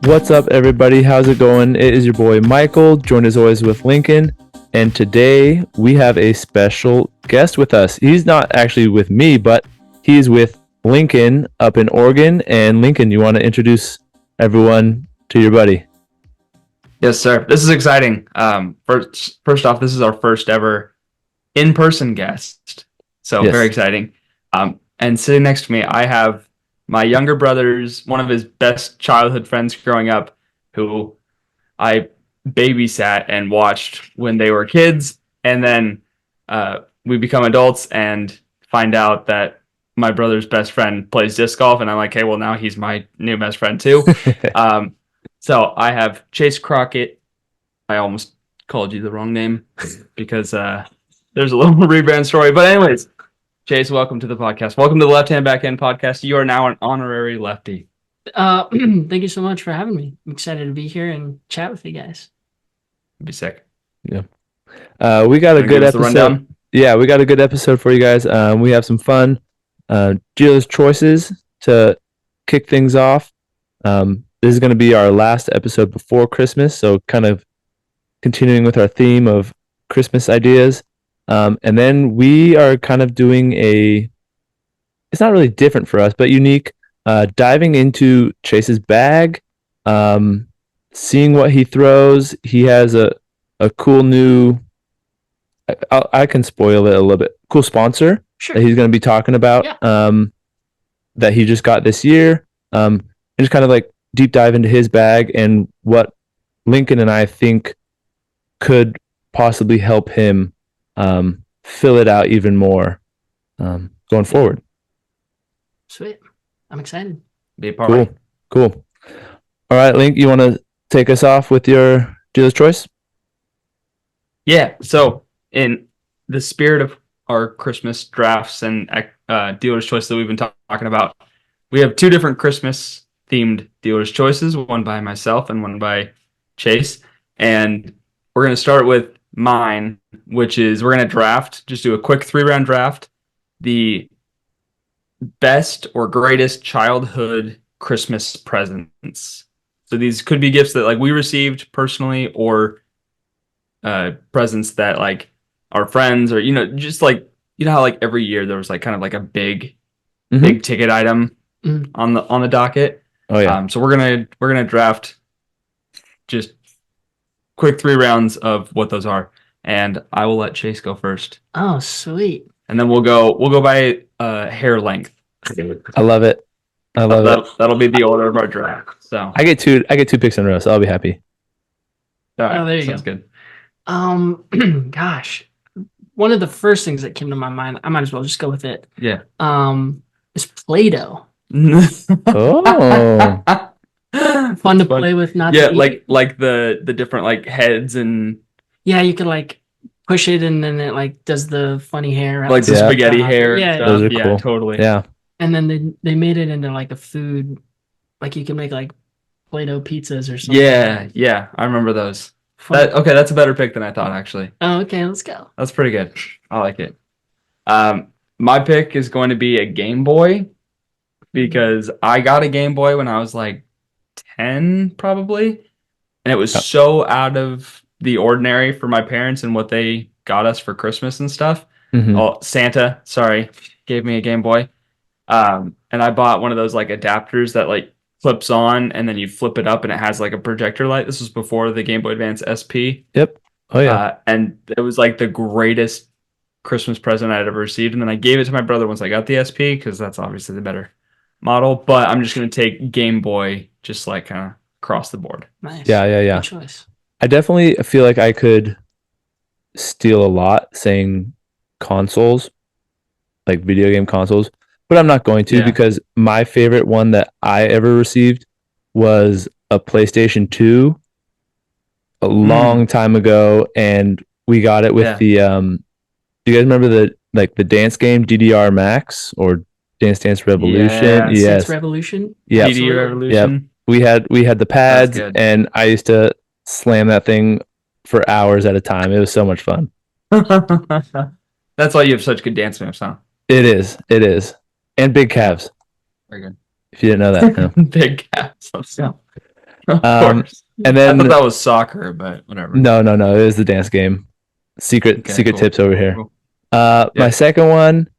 What's up, everybody? How's it going? It is your boy Michael, joined as always with Lincoln. And today we have a special guest with us. He's not actually with me, but he's with Lincoln up in Oregon. And Lincoln, you want to introduce everyone to your buddy? Yes, sir. This is exciting. First off, this is our first ever in-person guest. So Yes. Very exciting. And sitting next to me, I have my younger brother's, one of his best childhood friends growing up, who I babysat and watched when they were kids. And then we become adults and find out that my brother's best friend plays disc golf. And I'm like, hey, well, now he's my new best friend too. So I have Chase Crocket. I almost called you the wrong name because there's a little rebrand story. But anyways, Chase, welcome to the podcast. Welcome to the Left Hand Backhand Podcast. You are now an honorary lefty. Thank you so much for having me. I'm excited to be here and chat with you guys. It'd be sick. Yeah. We got a good episode. Yeah, we got a good episode for you guys. We have some fun dealer's choices to kick things off. This is going to be our last episode before Christmas, so kind of continuing with our theme of Christmas ideas. And then we are kind of doing it's not really different for us, but unique, diving into Chase's bag, seeing what he throws. He has a cool new, I can spoil it a little bit, cool sponsor that he's going to be talking about, that he just got this year. And just kind of like deep dive into his bag and what Lincoln and I think could possibly help him fill it out even more going forward. Sweet. I'm excited. Be a part. Cool. All right, Link, you want to take us off with your dealer's choice? Yeah. So in the spirit of our Christmas drafts and dealer's choice that we've been talking about, we have two different Christmas themed dealer's choices, one by myself and one by Chase. And we're going to start with mine, which is we're going to just do a quick 3-round draft, the best or greatest childhood Christmas presents. So these could be gifts that like we received personally, or presents that like our friends, or just like how like every year there was like kind of like a big ticket item on the docket. Oh yeah. So we're gonna draft just quick 3 rounds of what those are, and I will let Chase go first. Oh, sweet. And then we'll go by hair length. I love it. That'll be the order of our draft. So I get two picks in a row, so I'll be happy. all right, there you sounds go. Good. Gosh, one of the first things that came to my mind, I might as well just go with it. Yeah. Is Play-Doh. Oh. Fun to play with, not yeah, to eat. like the different like heads and Yeah, you could like push it and then it like does the funny hair. like the spaghetti hair. Yeah, stuff. Those are Yeah, cool. totally. Yeah. And then they made it into like a food, like you can make like Play-Doh pizzas or something. Yeah, I remember those. Fun. Okay, that's a better pick than I thought, actually. Oh, okay, let's go. That's pretty good. I like it. My pick is going to be a Game Boy, because I got a Game Boy when I was like 10 probably, and it was so out of the ordinary for my parents and what they got us for Christmas and stuff. Oh, Santa, sorry, gave me a Game Boy. And I bought one of those like adapters that like clips on and then you flip it up and it has like a projector light. This was before the Game Boy Advance SP. Yep. Oh yeah. And it was like the greatest Christmas present I'd ever received. And then I gave it to my brother once I got the SP, because that's obviously the better model. But I'm just going to take Game Boy, just like kind of across the board. Nice. Yeah. Good choice. I definitely feel like I could steal a lot saying consoles, like video game consoles, but I'm not going to, because my favorite one that I ever received was a PlayStation 2 a long time ago, and we got it with the do you guys remember the dance game DDR Max or Dance Dance Revolution? Yes. Dance Revolution? Yeah. DDR Revolution. Yep. We had the pads, and I used to slam that thing for hours at a time. It was so much fun. That's why you have such good dance moves, huh? It is. And big calves. Very good. If you didn't know that. Big calves. Of course. And then I thought that was soccer, but whatever. No. It was the dance game. Secret Cool. tips over here. Cool. My second one,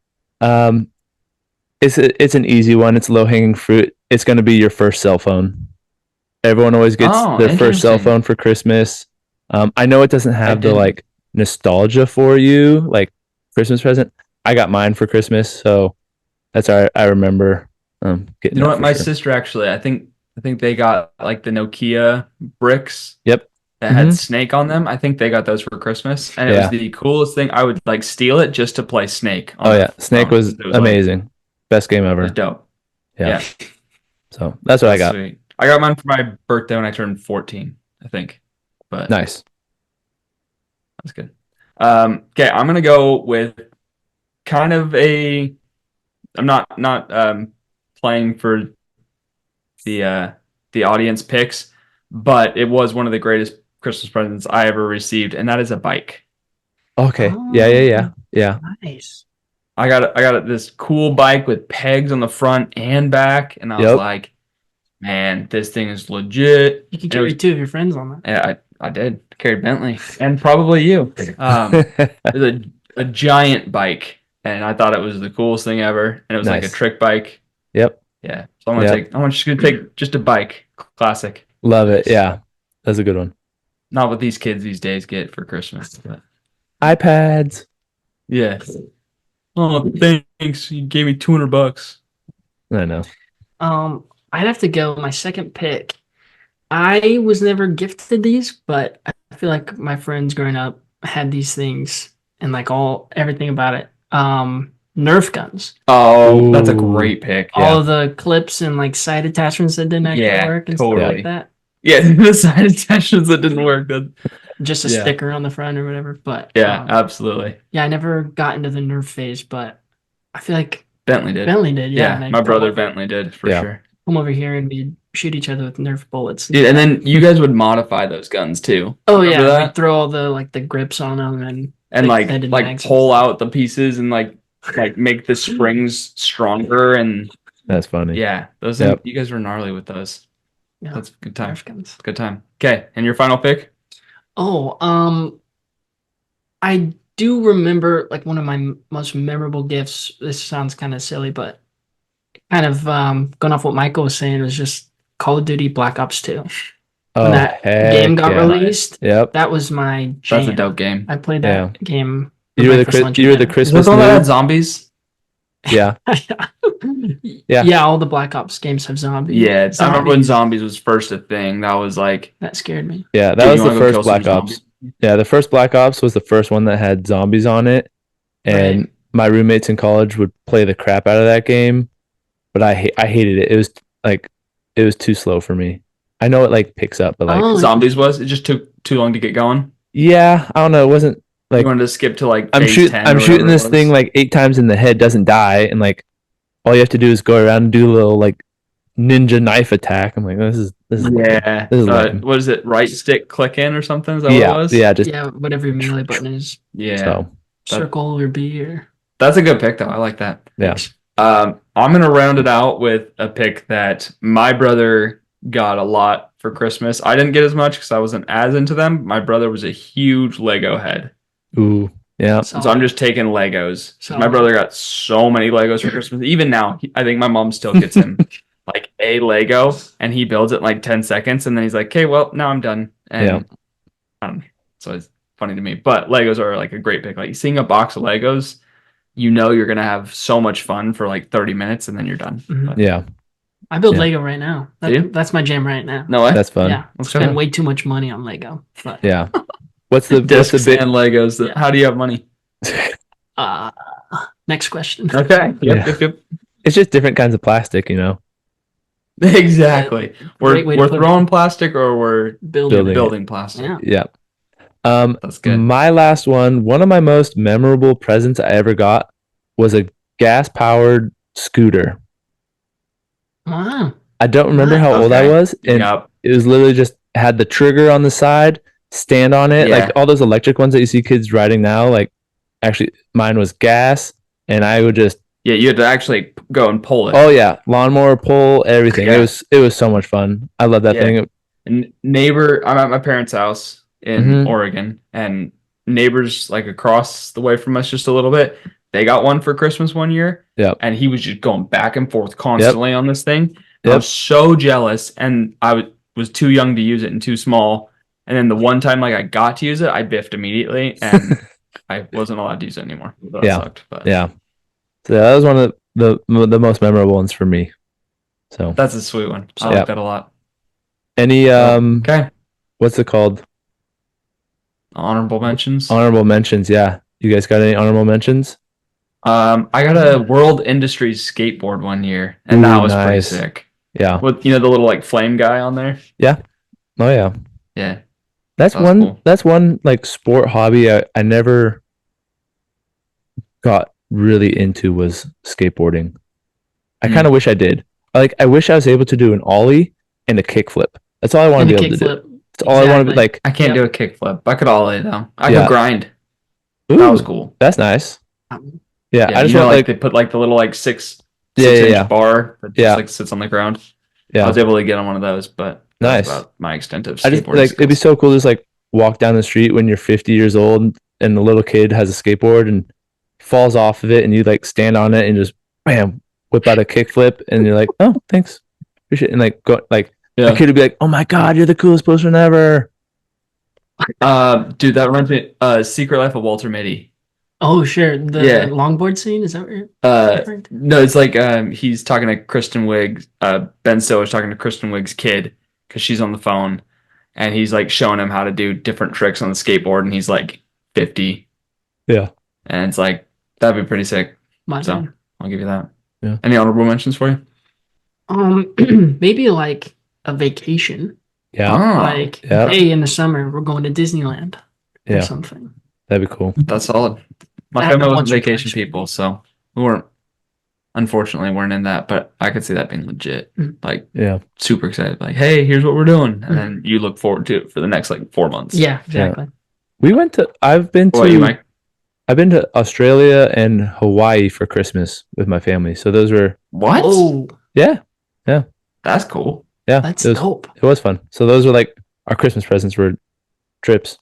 it's an easy one. It's low hanging fruit. It's going to be your first cell phone. Everyone always gets their first cell phone for Christmas. I know it doesn't have the like nostalgia for you, like Christmas present. I got mine for Christmas, so that's how I remember getting. You know what? My sister actually, I think they got like the Nokia bricks. Yep. That had Snake on them. I think they got those for Christmas, and it was the coolest thing. I would like steal it just to play Snake. Snake was amazing. Like, best game ever. It was dope. Yeah. So that's what I got. Sweet. I got mine for my birthday when I turned 14, I think. But nice. That's good. Okay, I'm gonna go with kind of a. I'm not playing for the audience picks, but it was one of the greatest Christmas presents I ever received, and that is a bike. Okay. Yeah. Nice. I got this cool bike with pegs on the front and back, and I was like, man, this thing is legit. You can carry two of your friends on that. Yeah, I did. Carried Bentley, and probably you. It was a giant bike, and I thought it was the coolest thing ever, and it was like a trick bike. Yep. Yeah. So I'm just gonna take just a bike. Classic. Love it. Yeah. That's a good one. Not what these kids these days get for Christmas. But... iPads. Yeah. Oh, thanks. You gave me $200. I know. I'd have to go my second pick. I was never gifted these, but I feel like my friends growing up had these things and like everything about it. Nerf guns. Oh, that's a great pick. All of the clips and like side attachments that didn't actually work and stuff like that. Yeah, the side attachments that didn't work. Just a sticker on the front or whatever. But absolutely. Yeah, I never got into the Nerf phase, but I feel like Bentley did. Yeah, my brother Bentley did for sure. Come over here and we'd shoot each other with Nerf bullets. Dude, and then you guys would modify those guns too. Oh yeah, we'd throw all the grips on them and like pull out the pieces and like make the springs stronger and that's funny. Yeah, those you guys were gnarly with those. Yeah, that's a good time. Good time. Okay, and your final pick? Oh, I do remember like one of my most memorable gifts. This sounds kind of silly, but kind of going off what Michael was saying, was just Call of Duty Black Ops 2. When that game got released, that was my jam. That's a dope game. I played that game. You were the Christmas all that zombies? Yeah. Yeah, all the Black Ops games have zombies. Yeah, I remember when zombies was first a thing. That was like... That scared me. Yeah, that was the first Black Ops. Yeah, the first Black Ops was the first one that had zombies on it. And my roommates in college would play the crap out of that game. But I hated it. It was too slow for me. I know it like picks up, but like zombies it just took too long to get going. Yeah, I don't know. It wasn't like you wanted to skip to like I'm shooting this thing like 8 times in the head, doesn't die, and like all you have to do is go around and do a little like ninja knife attack. I'm like, this is what is it? Right stick click in or something? Is that what it was? Yeah, whatever your melee button is. Yeah. So, circle or B or. That's a good pick though. I like that. Yeah. I'm gonna round it out with a pick that my brother got a lot for Christmas. I didn't get as much because I wasn't as into them. My brother was a huge Lego head. Ooh, yeah. So I'm just taking Legos. My brother got so many Legos for Christmas. Even now, I think my mom still gets him like a Lego, and he builds it in like 10 seconds, and then he's like, "Okay, well, now I'm done." And so it's funny to me. But Legos are like a great pick. Like seeing a box of Legos, you know you're gonna have so much fun for like 30 minutes, and then you're done. Mm-hmm. Yeah. I build Lego right now. That's my jam right now. No way. That's fun. Yeah, I spend way too much money on Lego. But. Yeah. What's the big and Legos? How do you have money? Next question. Okay. Yep. It's just different kinds of plastic, you know. Exactly. We're throwing plastic, or we're building plastic. Yeah. That's good. My last one of my most memorable presents I ever got was a gas-powered scooter. Wow. I don't remember how old I was, and it was literally just had the trigger on the side, stand on it, like all those electric ones that you see kids riding now. Like, actually, mine was gas, and I would just you had to actually go and pull it. Oh yeah, lawnmower pull, everything. It was so much fun. I love that thing. neighbor. I'm at my parents' house in Oregon, and neighbors like across the way from us just a little bit. They got one for Christmas one year. Yep. And he was just going back and forth constantly on this thing. Yep. I was so jealous, and I was too young to use it and too small. And then the one time like I got to use it, I biffed immediately, and I wasn't allowed to use it anymore. So that sucked. But yeah. So that was one of the most memorable ones for me. So that's a sweet one. I like that a lot. Any okay. What's it called? Honorable mentions. Honorable mentions. Yeah. You guys got any honorable mentions? I got a World Industries skateboard one year, and that was pretty sick. Yeah. With the little like flame guy on there. Yeah. Oh yeah. Yeah. That's one. Cool. That's one like sport hobby I never got really into was skateboarding. I kind of wish I did. Like I wish I was able to do an ollie and a kickflip. That's all I want to be able to do. That's all I want to be like. I can't do a kickflip. I could ollie though. I could grind. Ooh, that was cool. That's nice. Yeah, I just want like they put like the little like six inch bar that just like sits on the ground. Yeah, I was able to get on one of those, but that's about my extent of skateboarding. I just like it'd be so cool to just like walk down the street when you're 50 years old and the little kid has a skateboard and falls off of it and you like stand on it and just bam whip out a kickflip and you're like, oh thanks, appreciate it. And like go like the kid would be like, oh my god, you're the coolest person ever. Dude, that reminds me Secret Life of Walter Mitty. Oh sure, the longboard scene, is that what no, it's like he's talking to Kristen Wiig's Ben Stiller's talking to Kristen Wiig's kid because she's on the phone and he's like showing him how to do different tricks on the skateboard and he's like 50. Yeah. And it's like that'd be pretty sick. So I'll give you that. Yeah. Any honorable mentions for you? Maybe like a vacation. Yeah. Like hey, in the summer we're going to Disneyland or something. That'd be cool. That's solid. My family wasn't vacation people, so we unfortunately weren't in that, but I could see that being legit. Like, super excited. Like, hey, here's what we're doing. And then you look forward to it for the next like 4 months. Yeah, exactly. Yeah. I've been to Australia and Hawaii for Christmas with my family. So those were what? Oh. Yeah. Yeah. That's cool. Yeah. That's dope. It was fun. So those were like our Christmas presents were trips.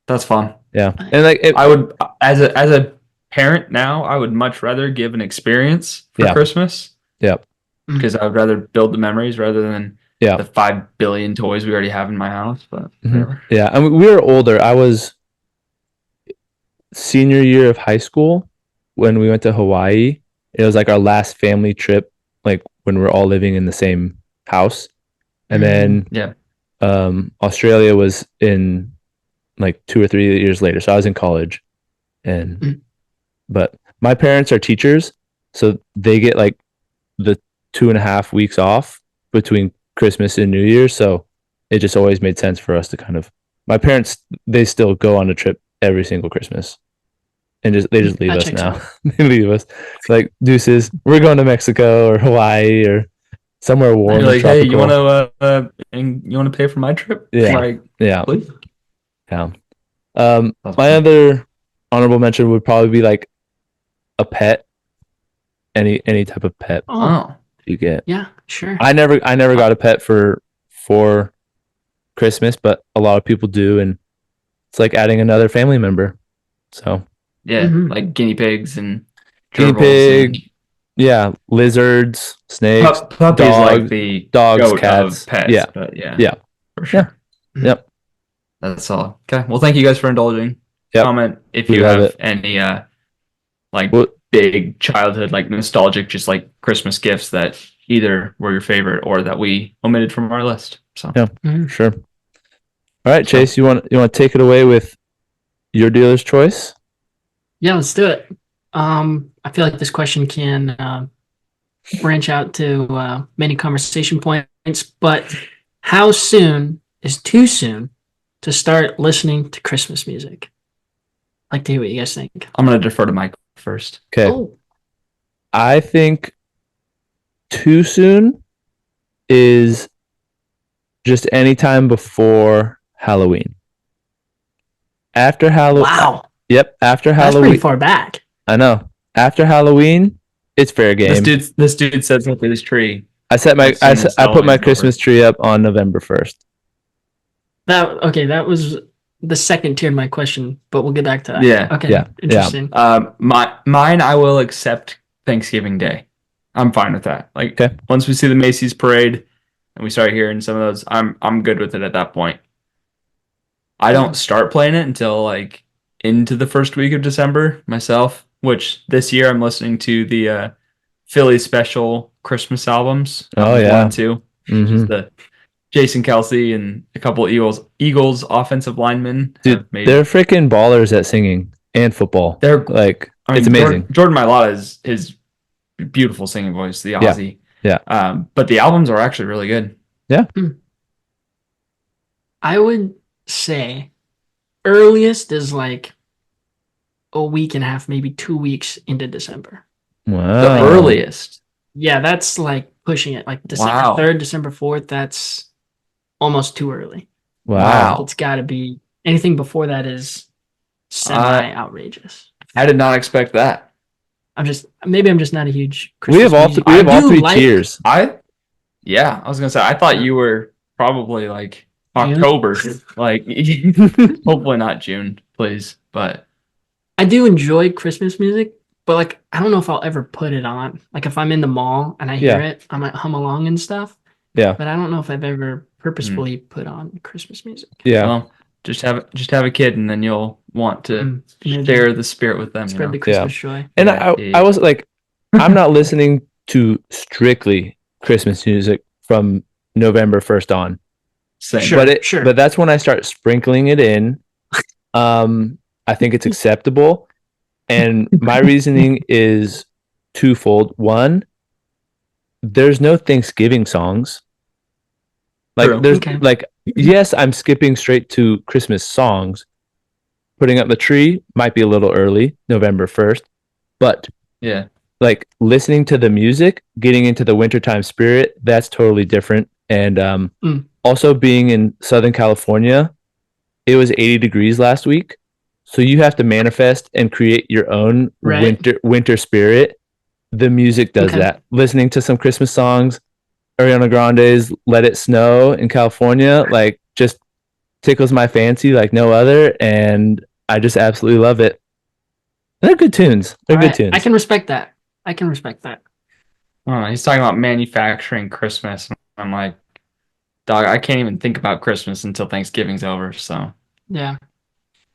That's fun. Yeah. And like I would as a parent now, I would much rather give an experience for Christmas. Yeah. Because I would rather build the memories rather than the 5 billion toys we already have in my house. But yeah. I mean, we were older. I was senior year of high school when we went to Hawaii. It was like our last family trip, like when we're all living in the same house. And then Australia was in like 2 or 3 years later. So I was in college but my parents are teachers. So they get like the 2.5 weeks off between Christmas and New Year. So it just always made sense for us to kind of, my parents, they still go on a trip every single Christmas and they just leave us now. They leave us like deuces. We're going to Mexico or Hawaii or somewhere warm. You're like, hey, you want to pay for my trip? Yeah. Like, please? Yeah. My other honorable mention would probably be like a pet. Any type of pet you get. Yeah, sure. I never got a pet for Christmas, but a lot of people do, and it's like adding another family member. So like guinea pigs and lizards, snakes, puppies, like the dogs, cats, pets. Yeah, for sure. Yeah. Yep. That's all. Okay. Well, thank you guys for indulging. Yep. Comment if you have any big childhood, like nostalgic, just like Christmas gifts that either were your favorite or that we omitted from our list. So sure. All right, Chase, you want to take it away with your dealer's choice? Yeah, let's do it. I feel like this question can branch out to many conversation points, but how soon is too soon to start listening to Christmas music? I'd like to hear what you guys think. I'm going to defer to Mike first. Okay. Oh. I think too soon is just any time before Halloween. After Halloween. Wow. Yep. After Halloween. That's pretty far back. I know. After Halloween, it's fair game. This dude sets up his tree I set my I put my Christmas tree up on November 1st. That was the second tier of my question, but we'll get back to that. Yeah. Okay. Yeah. Interesting. Mine, I will accept Thanksgiving Day. I'm fine with that. Like, Okay. Once we see the Macy's parade and we start hearing some of those, I'm good with it at that point. I don't start playing it until like into the first week of December myself, which this year I'm listening to the Philly special Christmas albums. Oh yeah. 1 and 2. Which is the Jason Kelsey and a couple of Eagles offensive linemen. Dude, they're freaking ballers at singing and football. They're like, it's amazing. Jordan Mailata is his beautiful singing voice, the Aussie. Yeah. But the albums are actually really good. Yeah. I would say earliest is like a week and a half, maybe 2 weeks into December. Wow. The earliest. Yeah, that's like pushing it. Like December 3rd, December 4th, that's almost too early. Wow. It's got to be anything before that is semi-outrageous. I did not expect that. I'm just not a huge Christmas we have all three tiers. I was gonna say I thought you were probably like October, like hopefully not June, please. But I do enjoy Christmas music, but like I don't know if I'll ever put it on. Like if I'm in the mall and I hear it, I might hum along and stuff. Yeah. But I don't know if I've ever purposefully put on Christmas music. Yeah. Well, just have a kid, and then you'll want to share the spirit with them. Spread the Christmas joy. And I was like, I'm not listening to strictly Christmas music from November 1st on. Same. But that's when I start sprinkling it in. I think it's acceptable. And my reasoning is twofold. One, there's no Thanksgiving songs. Like yes, I'm skipping straight to Christmas songs. Putting up the tree might be a little early, November 1st. But yeah, like listening to the music, getting into the wintertime spirit, that's totally different. And also being in Southern California, it was 80 degrees last week. So you have to manifest and create your own winter spirit. The music does that. Listening to some Christmas songs, Ariana Grande's Let It Snow in California, like just tickles my fancy like no other. And I just absolutely love it. They're good tunes. Good tunes. I can respect that. Oh, he's talking about manufacturing Christmas. I'm like, dog, I can't even think about Christmas until Thanksgiving's over. So yeah.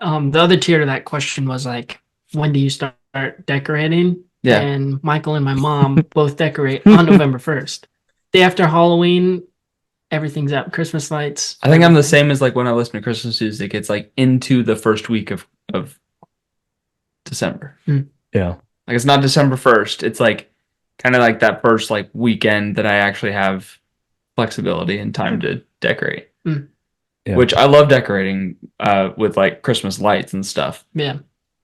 The other tier to that question was like, when do you start decorating? Yeah. And Michael and my mom both decorate on November 1st. Day after Halloween, everything's up. Christmas lights. I think I'm the same as like when I listen to Christmas music. It's like into the first week of December. Yeah. Like it's not December 1st. It's like kind of like that first like weekend that I actually have flexibility and time to decorate. Yeah. Which I love decorating with like Christmas lights and stuff. Yeah.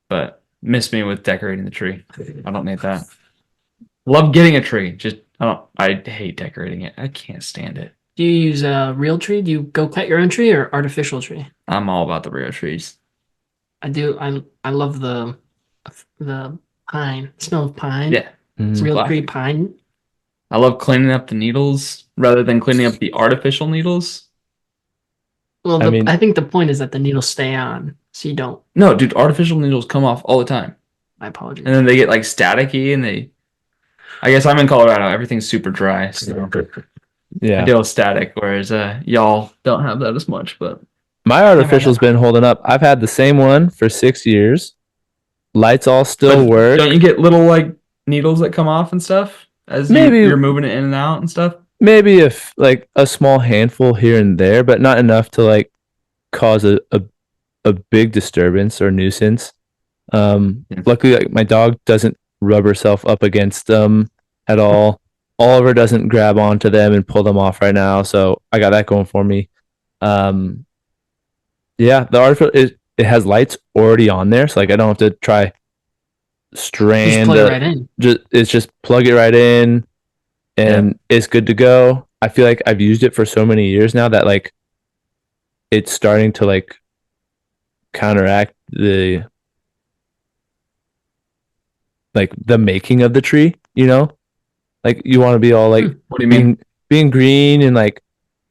But miss me with decorating the tree. I don't need that. Love getting a tree. I hate decorating it. I can't stand it. Do you use a real tree? Do you go cut your own tree or artificial tree? I'm all about the real trees. I do. I love the pine. Smell of pine. Yeah. It's real tree pine. I love cleaning up the needles rather than cleaning up the artificial needles. Well, I think the point is that the needles stay on, so you don't. No, dude, artificial needles come off all the time. My apologies. And then they get like staticky, and I guess I'm in Colorado. Everything's super dry, so yeah, I deal with static. Whereas y'all don't have that as much. But my artificial's been holding up. I've had the same one for 6 years. Lights all still work. Don't you get little like needles that come off and stuff as you're moving it in and out and stuff? Maybe if like a small handful here and there, but not enough to like cause a big disturbance or nuisance. Luckily, like my dog doesn't rub herself up against them at all. Oliver doesn't grab onto them and pull them off right now, so I got that going for me. Yeah, the artificial it has lights already on there, so like I don't have to try strand. Just plug it right in. It's just plug it right in. And it's good to go. I feel like I've used it for so many years now that like it's starting to like counteract the making of the tree, you know? Like you want to be all like What do you mean? being green and like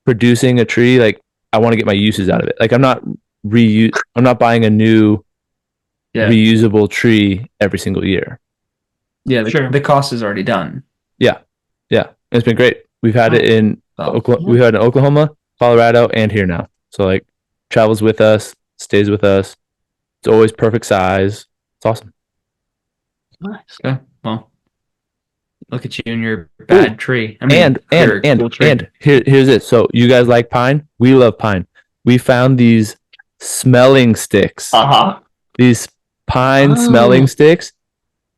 producing a tree. Like I want to get my uses out of it. Like I'm not buying a new reusable tree every single year. Yeah, the cost is already done. Yeah. It's been great. We've had it in we've had it in Oklahoma, Colorado, and here now. So like travels with us, stays with us. It's always perfect size. It's awesome. Nice. Okay. Well, look at you and your bad tree. I mean, and here's it. So you guys like pine? We love pine. We found these smelling sticks. These pine smelling sticks.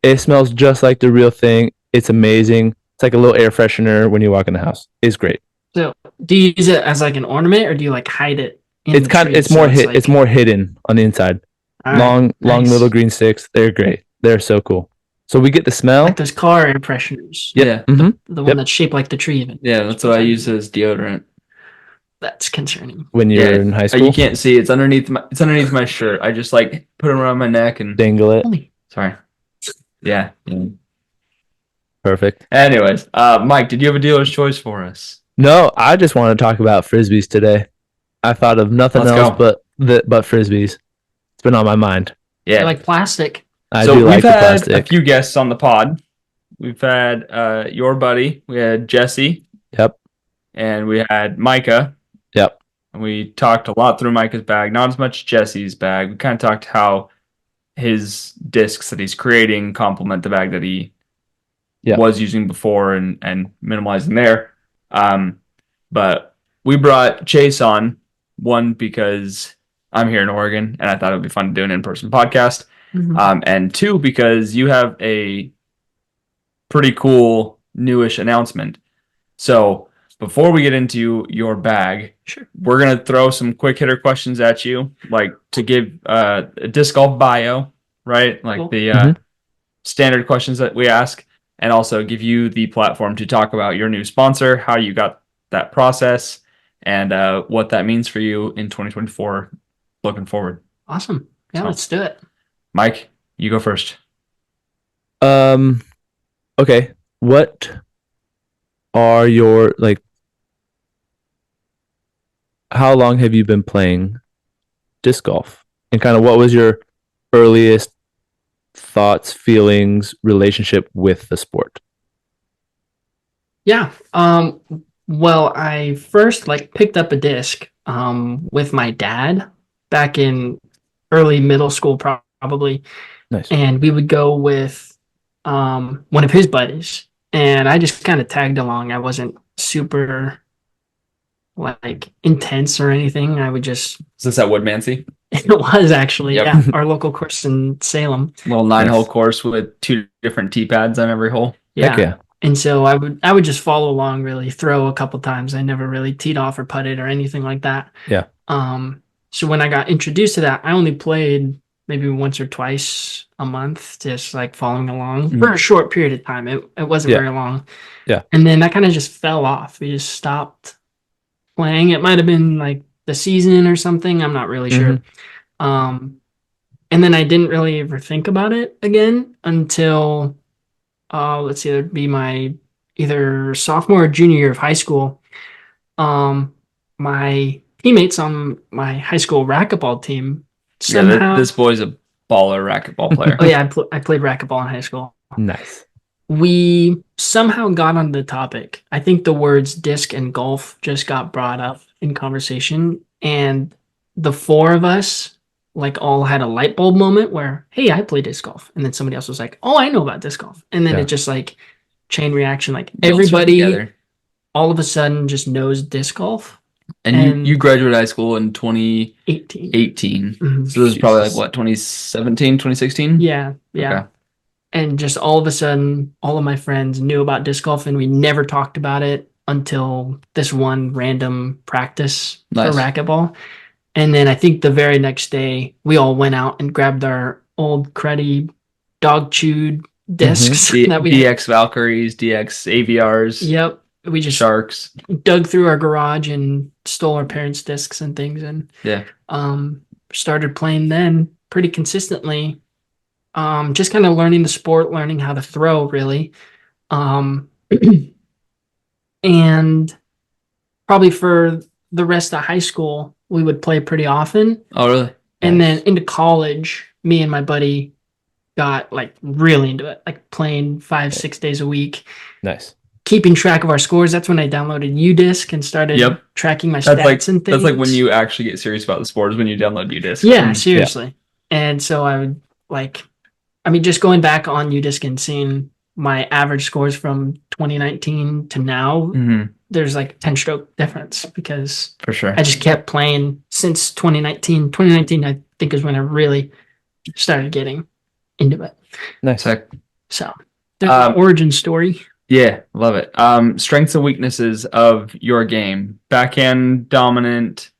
It smells just like the real thing. It's amazing. It's like a little air freshener when you walk in the house. It's great. So, do you use it as like an ornament, or do you like hide it? It's more hidden on the inside. Long little green sticks. They're great. They're so cool. So we get the smell. Like those car air fresheners. Yeah. The one that's shaped like the tree even. Yeah, that's what I use as deodorant. That's concerning. When you're in high school? You can't see. It's underneath my shirt. I just like put it around my neck and dangle it. Sorry. Yeah. Perfect. Anyways, Mike, did you have a dealer's choice for us? No, I just want to talk about frisbees today. I thought of nothing else but frisbees. It's been on my mind. Yeah, like plastic. I do like the plastic. We've had a few guests on the pod. We've had your buddy. We had Jesse. Yep. And we had Micah. Yep. And we talked a lot through Micah's bag, not as much Jesse's bag. We kind of talked how his discs that he's creating complement the bag that he was using before and minimalizing there. But we brought Chase on, one, because I'm here in Oregon and I thought it would be fun to do an in-person podcast. And two, because you have a pretty cool newish announcement. So before we get into your bag, we're going to throw some quick hitter questions at you, like to give a disc golf bio, right? Like the standard questions that we ask, and also give you the platform to talk about your new sponsor, how you got that process, and what that means for you in 2024 looking forward. Awesome. Yeah, let's do it. Mike, you go first. Okay. What are your, like, how long have you been playing disc golf? And kind of what was your earliest thoughts, feelings, relationship with the sport? Yeah. Well, I first picked up a disc with my dad back in early middle school, probably. Nice. And we would go with one of his buddies, and I just kind of tagged along. I wasn't super intense or anything. I would just. Is this at Woodmansey? It was actually, yeah, our local course in Salem. Little 9-hole course with 2 different tee pads on every hole. Yeah. Heck yeah. And so I would just follow along, really throw a couple times. I never really teed off or putted or anything like that. Yeah. So when I got introduced to that, I only played maybe once or twice a month, just following along for a short period of time. It wasn't very long. Yeah. And then that kind of just fell off. We just stopped playing. It might have been the season or something. I'm not really sure. And then I didn't really ever think about it again until let's see, it'd be my either sophomore or junior year of high school. My teammates on my high school racquetball team somehow. This boy's a baller racquetball player. Oh yeah, I played racquetball in high school. Nice. We somehow got on the topic. I think the words disc and golf just got brought up in conversation, and the 4 of us all had a light bulb moment where, hey, I play disc golf. And then somebody else was like, oh, I know about disc golf. And then it just chain reaction, everybody all of a sudden just knows disc golf. And you graduated high school in 2018. Mm-hmm. So this is probably 2017, 2016? Yeah. Okay. And just all of a sudden, all of my friends knew about disc golf, and we never talked about it until this one random practice for racquetball. And then I think the very next day, we all went out and grabbed our old cruddy dog chewed discs that we DX Valkyries, DX AVRs. Yep. We just Sharks. Dug through our garage and stole our parents' discs and things, and started playing then pretty consistently. Just kind of learning the sport, learning how to throw, really. And probably for the rest of high school, we would play pretty often. Oh, really? And Nice. then into college, me and my buddy got like really into it, like playing 5-6 days a week, Nice. keeping track of our scores. That's when I downloaded UDisc and started Yep. tracking my That's stats and things. That's like when you actually get serious about the sport is when you download UDisc. Yeah, seriously. And so I would just going back on UDisc and seeing my average scores from 2019 to now, there's like 10-stroke difference because for sure. I just kept playing since 2019. 2019, I think, is when I really started getting into it. Nice. So that's the origin story. Yeah, love it. Strengths and weaknesses of your game: backhand dominant,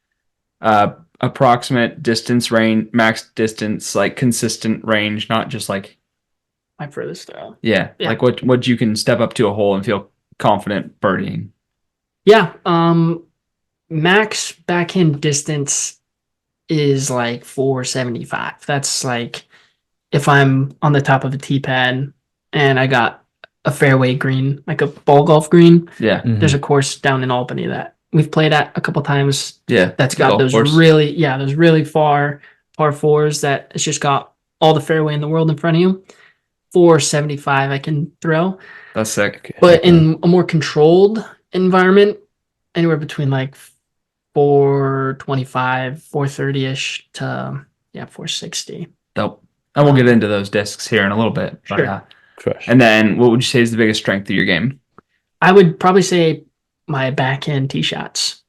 approximate distance range, max distance, like consistent range, not just like my furthest throw. Yeah, like what you can step up to a hole and feel confident birdieing. Yeah, max backhand distance is like 475. That's like if I'm on the top of a tee pad and I got a fairway green, like a ball golf green. Yeah. There's a course down in Albany that we've played at a couple times. Yeah. That's got those really far par fours that it's just got all the fairway in the world in front of you. 475 I can throw. That's sick. But in a more controlled environment, anywhere between like 425, 430-ish to 460. Dope. And we'll get into those discs here in a little bit. Sure. And then what would you say is the biggest strength of your game? I would probably say my backhand tee shots.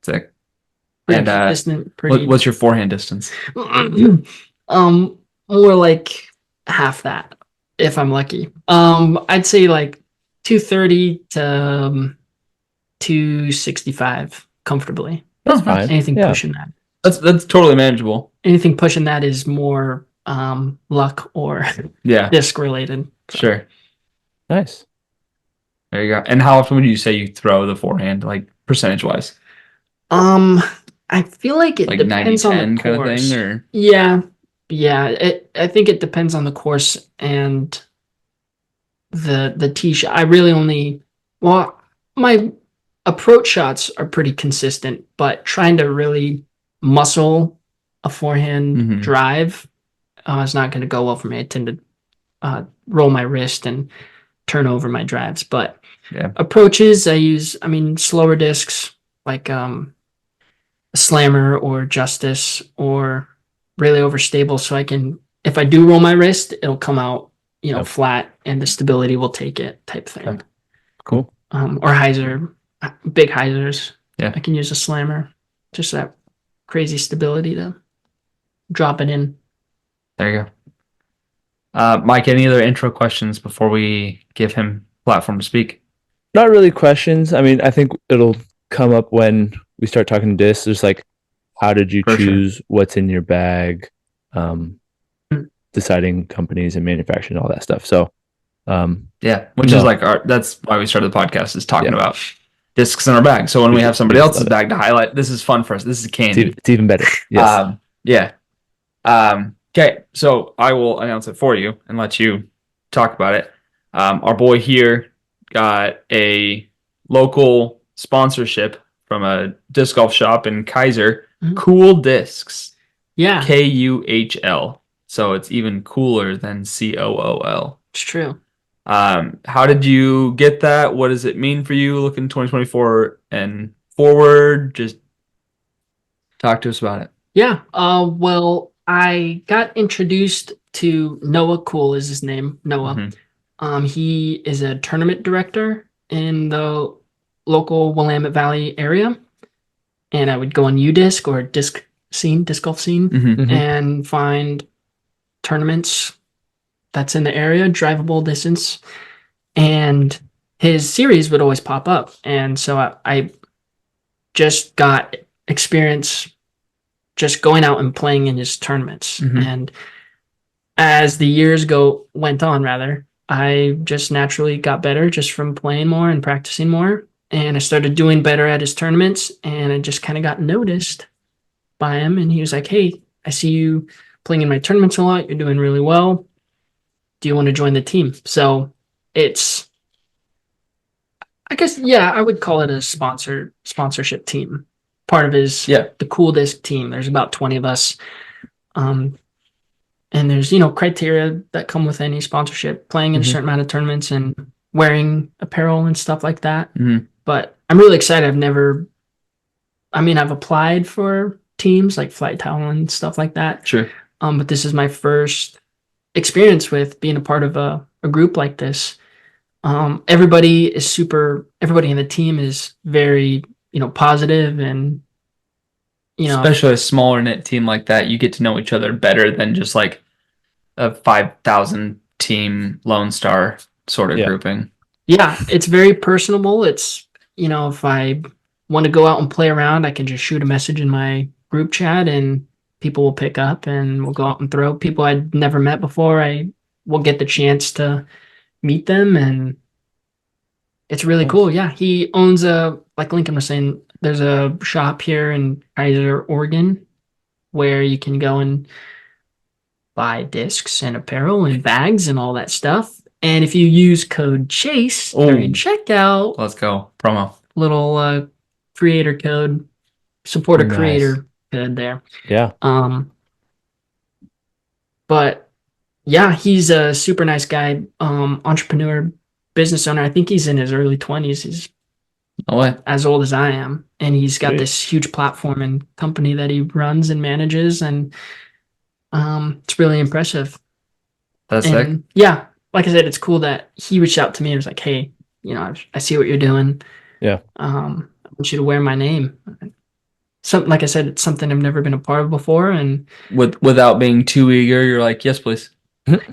Sick. Pretty consistent. What's your forehand distance? More like half that, if I'm lucky. I'd say like 230 to 265 comfortably. That's fine. Anything pushing that. That's totally manageable. Anything pushing that is more luck or disc related. So. Sure. Nice. There you go. And how often would you say you throw the forehand, like percentage wise? I feel like it like depends 90-10 on the kind course. Of thing, or I think it depends on the course and the tee shot. I really my approach shots are pretty consistent, but trying to really muscle a forehand drive is not going to go well for me. I tend to roll my wrist and turn over my drives. But approaches, I use, slower discs like a slammer or justice or really overstable. So I can, if I do roll my wrist, it'll come out, flat and the stability will take it type thing. Okay. Cool. Or hyzer, big hyzers. Yeah. I can use a slammer, just that crazy stability to drop it in. There you go. Mike, any other intro questions before we give him platform to speak? Not really questions. I think it'll come up when we start talking discs. There's like, how did you choose what's in your bag, deciding companies and manufacturing, all that stuff. So, which is like that's why we started the podcast, is talking about discs in our bag. So when we have somebody else's bag to highlight, this is fun for us. This is candy. It's even better. Yes. Okay, so I will announce it for you and let you talk about it. Our boy here got a local sponsorship from a disc golf shop in Kaiser, Kuhl Discs. Yeah. Kuhl. So it's even cooler than COOL. It's true. How did you get that? What does it mean for you looking 2024 and forward? Just talk to us about it. Yeah. Well, I got introduced to Noah. Kuhl is his name. Noah. He is a tournament director in the local Willamette Valley area. And I would go on UDisc or disc golf scene, and find tournaments that's in the area, drivable distance. And his series would always pop up. And so I just got experience just going out and playing in his tournaments. And as the years went on, I just naturally got better just from playing more and practicing more. And I started doing better at his tournaments, and I just kind of got noticed by him. And he was like, "Hey, I see you playing in my tournaments a lot. You're doing really well. Do you want to join the team?" So it's I guess, yeah, I would call it a sponsorship team. Part of his the Kuhl Disc team. There's about 20 of us. And there's, criteria that come with any sponsorship, playing in a certain amount of tournaments and wearing apparel and stuff like that. Mm-hmm. But I'm really excited. I've applied for teams like Flight Towel and stuff like that. Sure. But this is my first experience with being a part of a group like this. Everybody in the team is very, positive and, especially a smaller knit team like that, you get to know each other better than just like a 5,000 team Lone Star sort of grouping. Yeah, it's very personable. It's, if I want to go out and play around, I can just shoot a message in my group chat and people will pick up and we'll go out and throw. People I'd never met before, I will get the chance to meet them, and it's really cool. Yeah, he owns like Lincoln was saying, there's a shop here in Kaiser, Oregon, where you can go and buy discs and apparel and bags and all that stuff. And if you use code Chase during checkout, let's go promo, little creator code, support a creator code there. Yeah. But yeah, he's a super nice guy, entrepreneur, business owner. I think he's in his early 20s. He's as old as I am, and he's got this huge platform and company that he runs and manages, and it's really impressive. That's sick. Yeah, like I said, it's cool that he reached out to me and was like, "Hey, I see what you're doing. Yeah, I want you to wear my name." Something, like I said, it's something I've never been a part of before, and without being too eager, you're like, "Yes, please."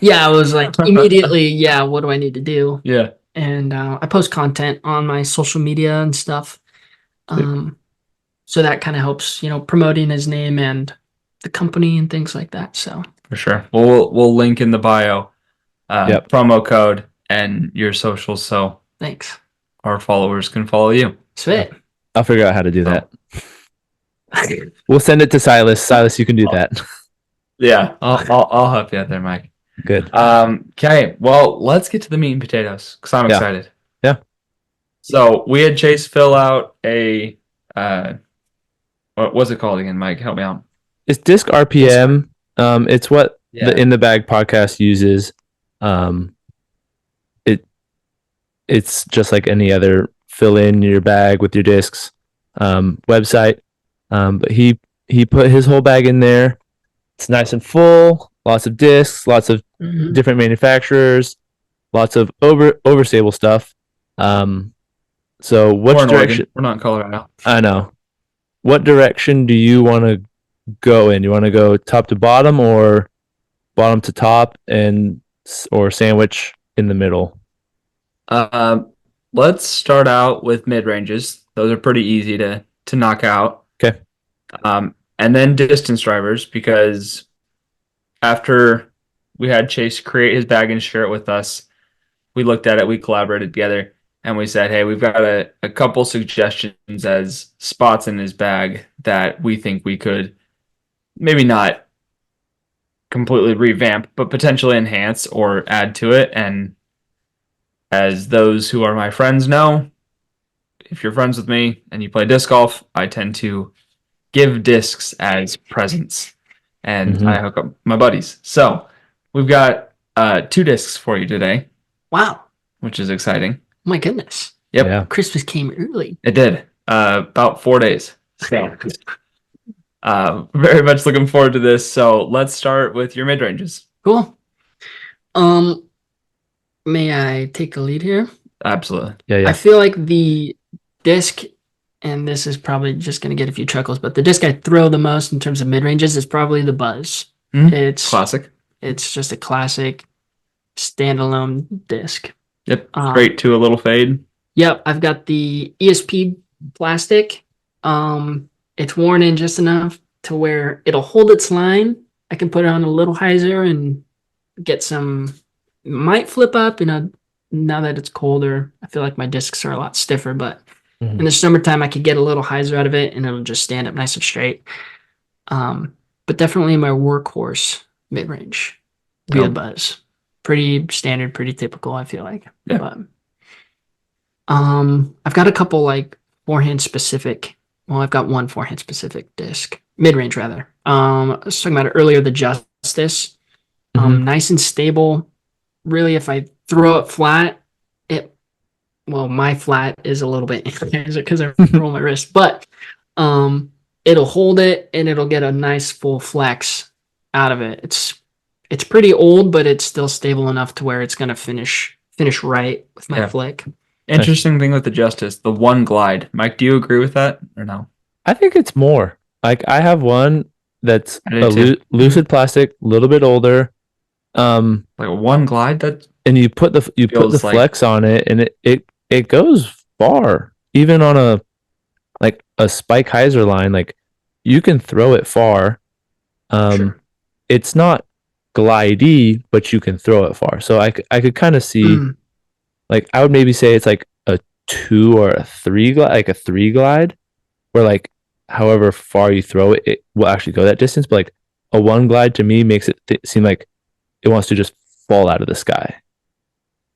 Yeah, I was like immediately, yeah, what do I need to do? Yeah. And I post content on my social media and stuff. So that kind of helps, promoting his name and the company and things like that. So for sure. We'll link in the bio, promo code and your socials, so thanks. Our followers can follow you. Sweet. I'll figure out how to do that. We'll send it to Silas. Silas, you can do that. Yeah, I'll help you out there, Mike. Good. Okay, well, let's get to the meat and potatoes because I'm excited. Yeah. So we had Chase fill out a what was it called again, Mike? Help me out. It's Disc RPM. It's what the In the Bag podcast uses. It's just like any other fill in your bag with your discs website. But he put his whole bag in there. It's nice and full. Lots of discs, lots of different manufacturers, lots of overstable stuff. So what direction? We're not in Colorado. I know. What direction do you want to go in? You want to go top to bottom or bottom to top or sandwich in the middle? Let's start out with mid ranges. Those are pretty easy to knock out. Okay. And then distance drivers, because after we had Chase create his bag and share it with us, we looked at it, we collaborated together, and we said, hey, we've got a couple suggestions as spots in his bag that we think we could maybe not completely revamp, but potentially enhance or add to it. And as those who are my friends know, if you're friends with me and you play disc golf, I tend to give discs as presents. And I hook up my buddies. So we've got 2 discs for you today. Wow. Which is exciting. My goodness. Yep. Yeah. Christmas came early. It did. About 4 days. So very much looking forward to this. So let's start with your mid-ranges. Cool. May I take the lead here? Absolutely. Yeah. I feel like the disc, and this is probably just going to get a few chuckles, but the disc I throw the most in terms of mid-ranges is probably the Buzz. It's classic. It's just a classic standalone disc. Yep. Straight to a little fade. Yep. I've got the ESP plastic. It's worn in just enough to where it'll hold its line. I can put it on a little hyzer and get some, might flip up, now that it's colder. I feel like my discs are a lot stiffer, but in the summertime, I could get a little hyzer out of it and it'll just stand up nice and straight. But definitely my workhorse mid-range, the Buzz. Pretty standard, pretty typical, I feel like. Yeah. But I've got a couple like forehand specific. Well, I've got one forehand specific disc, mid range rather. I was talking about it earlier, the Justice. Nice and stable. Really, if I throw it flat, my flat is a little bit because I roll my wrist, but it'll hold it and it'll get a nice full flex out of it. It's pretty old, but it's still stable enough to where it's gonna finish right with my flick. Interesting thing with the Justice, the one glide. Mike, do you agree with that or no? I think it's more. Like I have one that's a lucid plastic, a little bit older. Like a one glide and you put the flex on it, and it goes far. Even on a Spike Heiser line, like you can throw it far. Sure. It's not glidey, but you can throw it far. So I could kind of see, like I would maybe say it's like a 2 or a 3 glide, like a 3 glide, where like however far you throw it, it will actually go that distance. But like a 1 glide to me makes it seem like it wants to just fall out of the sky.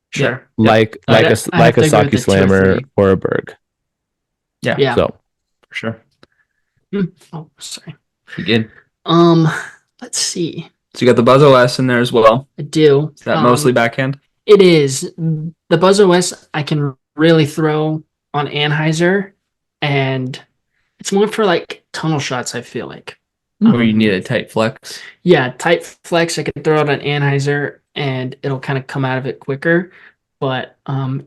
Sure. Like a Saki Slammer or a Berg. Yeah. So for sure. Oh, sorry. You good? Let's see. So you got the Buzz OS in there as well. I do. Is that mostly backhand? It is. The Buzz OS I can really throw on Anheuser, and it's more for like tunnel shots, I feel like. Where you need a tight flex. Yeah, tight flex. I can throw it on Anheuser and it'll kind of come out of it quicker. But by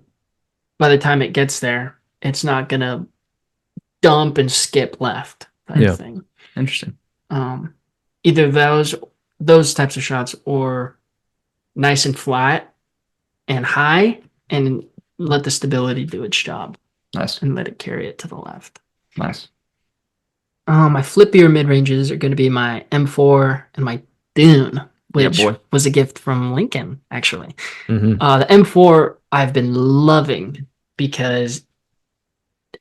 the time it gets there, it's not gonna dump and skip left type of thing. Interesting. Either those types of shots or nice and flat and high and let the stability do its job. Nice. And let it carry it to the left. Nice. My flippier mid ranges are going to be my M4 and my Dune, which was a gift from Lincoln, actually. The M4 I've been loving because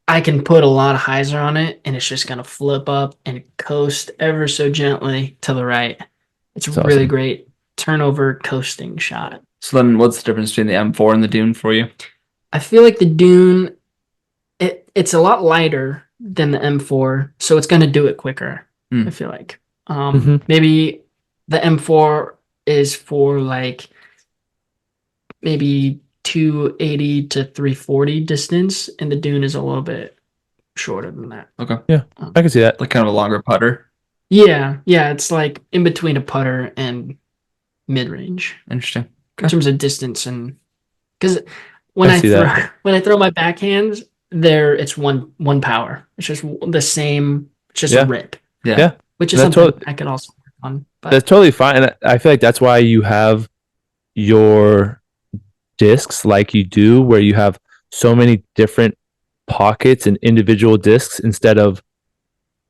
I can put a lot of hyzer on it and it's just going to flip up and coast ever so gently to the right. It's a really great turnover coasting shot. So then what's the difference between the M4 and the Dune for you? I feel like the Dune, it's a lot lighter than the M4, so it's going to do it quicker. I feel like maybe the M4 is for like maybe 280 to 340 distance, and the Dune is a little bit shorter than that. Okay. Yeah, I can see that. Like kind of a longer putter. Yeah, it's like in between a putter and mid-range. Interesting. In terms of distance, and because when I throw my backhands, it's one power. It's just the same. It's just a rip. Yeah. Which is something I could also work on. But that's totally fine. And I feel like that's why you have your discs like you do, where you have so many different pockets and individual discs instead of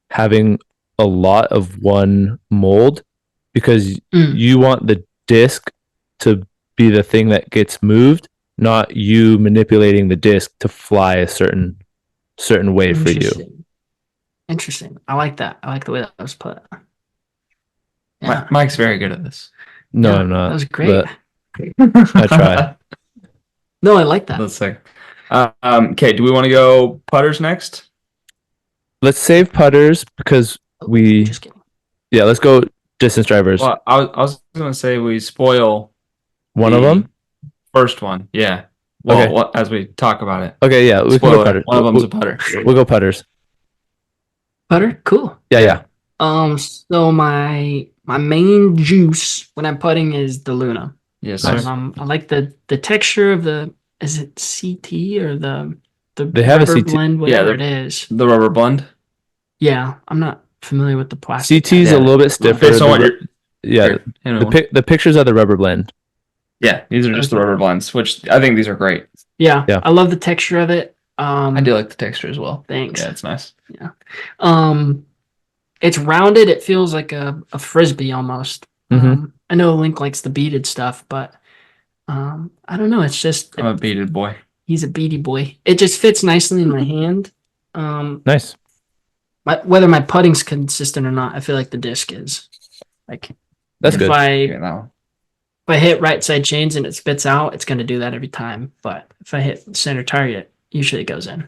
having a lot of one mold, because you want the disc to be the thing that gets moved, not you manipulating the disc to fly a certain way for you. Interesting. I like that. I like the way that was put. Yeah. Mike's very good at this. No, I'm not. That was great. I try. No, I like that. Let's see. Okay, do we want to go putters next? Let's save putters because just kidding. Yeah, let's go distance drivers. Well, I was going to say we spoil one of them. First one, yeah. Well, as we talk about it. Okay, yeah, we can go putters. One of them's a putter. We'll go putters. Putter, cool. Yeah. So my main juice when I'm putting is the Luna. Yes, sir. I like the texture of the. Is it CT or the they have rubber a CT blend? Whatever it is. The rubber blend. Yeah, I'm not familiar with the plastic. CT is a little bit stiffer. Based on the pictures of the rubber blend. Yeah, these are just the rubber blends, which I think these are great. Yeah, I love the texture of it. I do like the texture as well. Thanks. Yeah, it's nice. Yeah. It's rounded. It feels like a frisbee almost. I know Link likes the beaded stuff, but I don't know. It's just I'm a beaded boy. He's a beady boy. It just fits nicely in my hand. Nice. Whether my putting's consistent or not, I feel like the disc is. Like that's good. If I hit right side chains and it spits out, it's going to do that every time. But if I hit center target, usually goes in.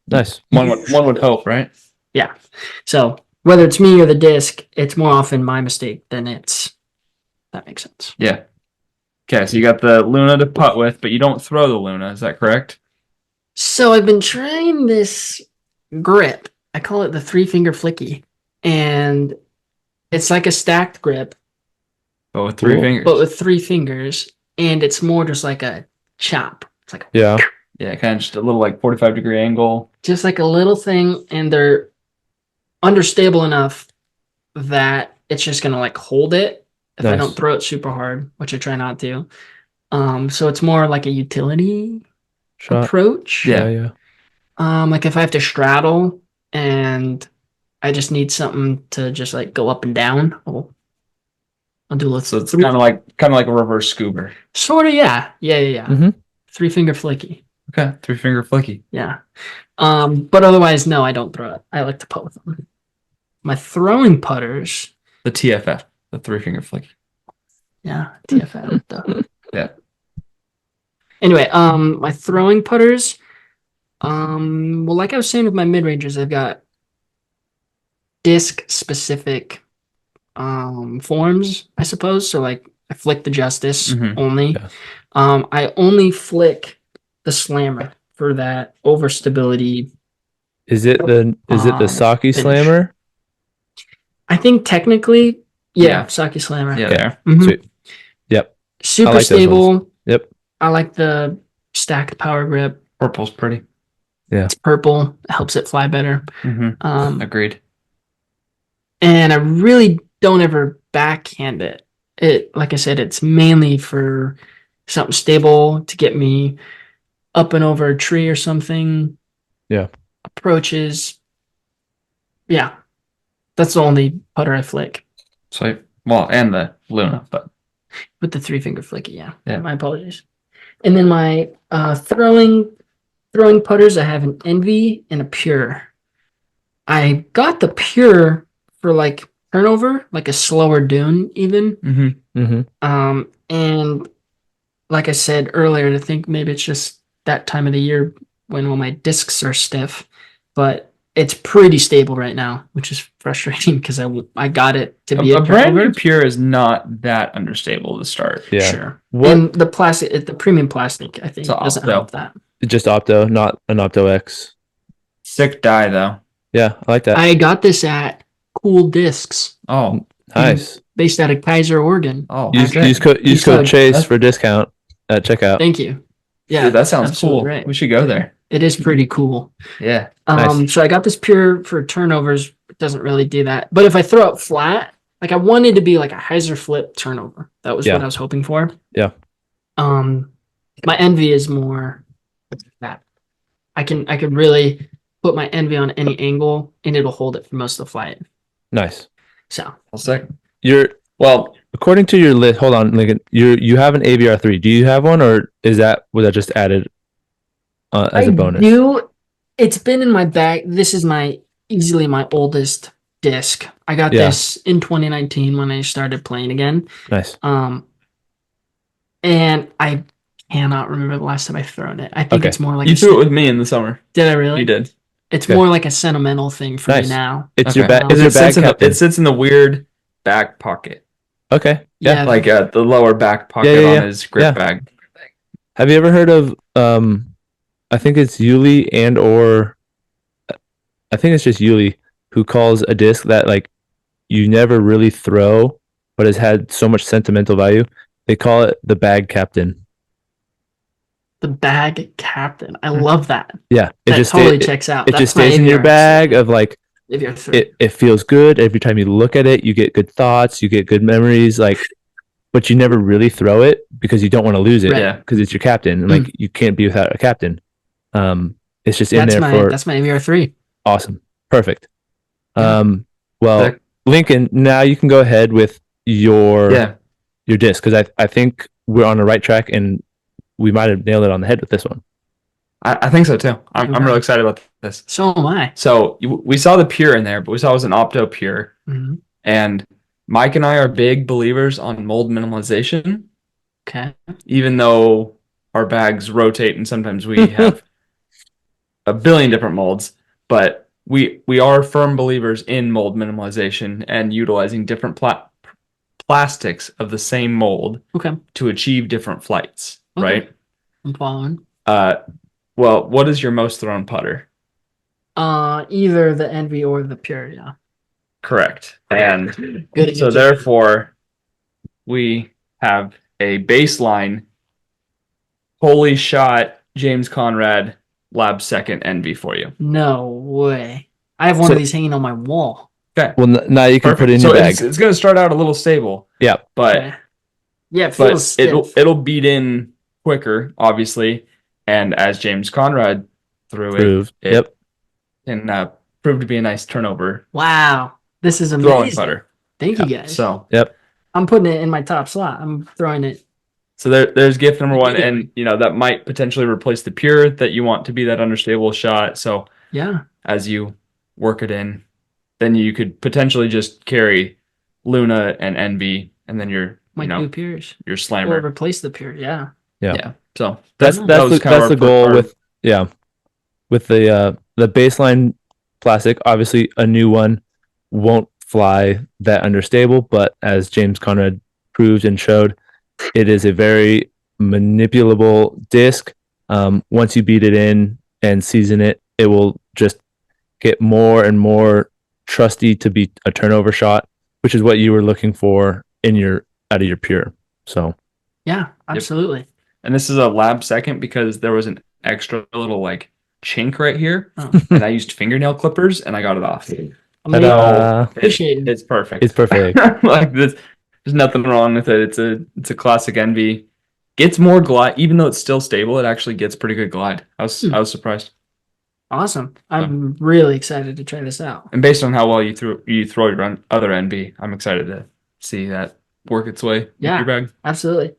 Nice. One would hope, right? Yeah. So whether it's me or the disc, it's more often my mistake than it's. That makes sense. Yeah. Okay, so you got the Luna to putt with, but you don't throw the Luna. Is that correct? So I've been trying this grip. I call it the 3-finger flicky, and it's like a stacked grip, But with 3 fingers. but with 3 fingers, and it's more just like a chop. It's like Yeah. Yeah, kind of just a little like 45-degree angle. just like a little thing, and they're understable enough that it's just gonna like hold it if I Nice. don't throw it super hard, which I try not to. So it's more like a utility Shot. approach. Yeah. Like if I have to straddle and I just need something to just like go up and down, I'll do So it's kind of like a reverse scoober. sort of, yeah. Mhm. 3-finger flicky. Okay, 3-finger flicky. Yeah. But otherwise, no, I don't throw it. I like to putt with them. My throwing putters, The TFF, the 3-finger flicky. yeah, TFL. Duh. Yeah. Anyway, my throwing putters, well, like I was saying with my mid-rangers, I've got disc specific forms, I suppose. So like I flick the Justice Mhm. only. Yeah. I only flick the Slammer for that overstability. Is it the Saki finish. Slammer? I think technically, yeah, Yeah. Saki Slammer. Yeah, Okay. there. Mhm. Sweet. Yep. Super I like those stable. Yep. I like the stacked power grip. Purple's pretty. It's purple. It helps it fly better. Mm-hmm. Agreed. And I really don't ever backhand it. Like I said, it's mainly for something stable to get me up and over a tree or something. Yeah. Approaches. Yeah. That's the only putter I flick. Sweet. Well, and the Luna, but With the 3-finger flicky, yeah. Yeah. My apologies. And then my throwing putters, I have an Envy and a Pure. I got the Pure for like turnover, like a slower dune even. mm-hmm. And like I said earlier, I think maybe it's just that time of the year when all my discs are stiff, but it's pretty stable right now, which is frustrating because I got it to be a brand turnover. new Pure is not that understable to start. Yeah. Sure. What? And the plastic, the premium plastic, I think, So doesn't Opto. help that. Just Opto, not an Opto X. Sick die though. Yeah, I like that. I got this at Kuhl Discs, Oh, Nice. based out of Kaiser, Oregon. oh, Use Use code code. Chase for discount at checkout. Thank you. Yeah, dude, that sounds absolutely cool. right. We should go there. It is pretty cool. Yeah. Nice. So I got this Pure for turnovers. It doesn't really do that. But if I throw it flat, like I wanted to be like a hyzer flip turnover. That was Yeah. what I was hoping for. Yeah. My Envy is more that. I could really put my Envy on any angle and it'll hold it for most of the flight. Nice. So I'll say. Well, according to your list, hold on, Lincoln. You have an AVR3. Do you have one, or was that just added as a bonus? I do. It's been in my bag. This is easily my oldest disc. I got this in 2019 when I started playing again. Nice. And I cannot remember the last time I've thrown it. I think it's more like You threw it with me in the summer. Did I really? You did. It's more like a sentimental thing for me now. It's Okay. your bag. It It's your bag captain. It sits in the weird back pocket, Okay. Yeah. like the lower back pocket on his grip bag. Have you ever heard of I think it's Yuli I think it's just Yuli who calls a disc that like you never really throw but has had so much sentimental value. They call it the bag captain. The bag captain. I love that. Yeah. It That just totally checks out. It That's just my stays in your AVR, bag of like If you're three. it feels good every time you look at it. You get good thoughts, you get good memories, like, but you never really throw it because you don't want to lose it. Right. Yeah. Because it's your captain. Like you can't be without a captain. It's just in there for That's my AVR3. awesome, perfect. Yeah. Well, Sick. Lincoln, now you can go ahead with your disc because I think we're on the right track and we might have nailed it on the head with this one. I think so too. I'm really excited about this. So am I. So we saw the Pure in there, but we saw it was an Opto Pure. Mm-hmm. And Mike and I are big believers on mold minimalization, Okay. even though our bags rotate and sometimes we have a billion different molds, but we are firm believers in mold minimalization and utilizing different plastics of the same mold to achieve different flights, right? I'm following. Well, what is your most thrown putter? Either the Envy or the Pure, yeah. Correct. And Good. So therefore, we have a baseline holy shot James Conrad Lab Second Envy for you. No way. I have one of these hanging on my wall. Okay. Well, now you can put it in your bag. It's going to start out a little stable. Yeah. But yeah, it feels stiff. It'll beat in quicker, obviously. And as James Conrad threw it can prove to be a nice turnover. Wow. This is amazing. Throwing putter. Thank you guys. So I'm putting it in my top slot. I'm throwing it. So there's gift number one, and that might potentially replace the Pure that you want to be that understable shot. So as you work it in, then you could potentially just carry Luna and Envy, and then your two Pures, your slammer, or replace the Pure. Yeah. So that's the goal with the baseline plastic. Obviously, a new one won't fly that understable, but as James Conrad proved and showed, it is a very manipulable disc. Once you beat it in and season it, it will just get more and more trusty to be a turnover shot, which is what you were looking for out of your Pure. So yeah, absolutely. Yep. And this is a Lab Second because there was an extra little chink right here, and I used fingernail clippers and I got it off. It's perfect. It's perfect. There's nothing wrong with it. It's a classic Envy. Gets more glide, even though it's still stable. It actually gets pretty good glide. I was surprised. Awesome! I'm really excited to try this out. And based on how well you throw your other Envy, I'm excited to see that work its way into your bag. Absolutely.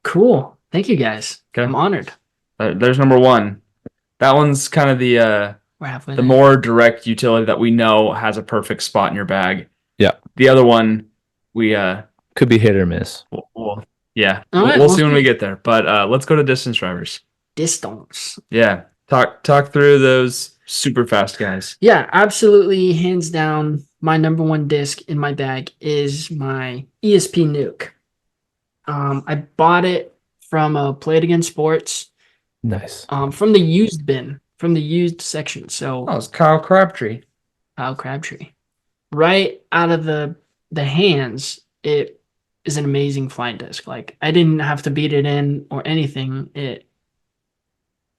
Cool. Thank you guys. Okay. I'm honored. There's number one. That one's kind of the more direct utility that we know has a perfect spot in your bag. Yeah. The other one, we could be hit or miss. We'll see when we get there. But let's go to distance drivers. Distance. Yeah. Talk through those super fast guys. Yeah, absolutely. Hands down, my number one disc in my bag is my ESP Nuke. I bought it from a Play It Again Sports. Nice. From the used bin, from the used section. So it's Kyle Crabtree. Right out of the hands, it is an amazing flying disc. I didn't have to beat it in or anything. It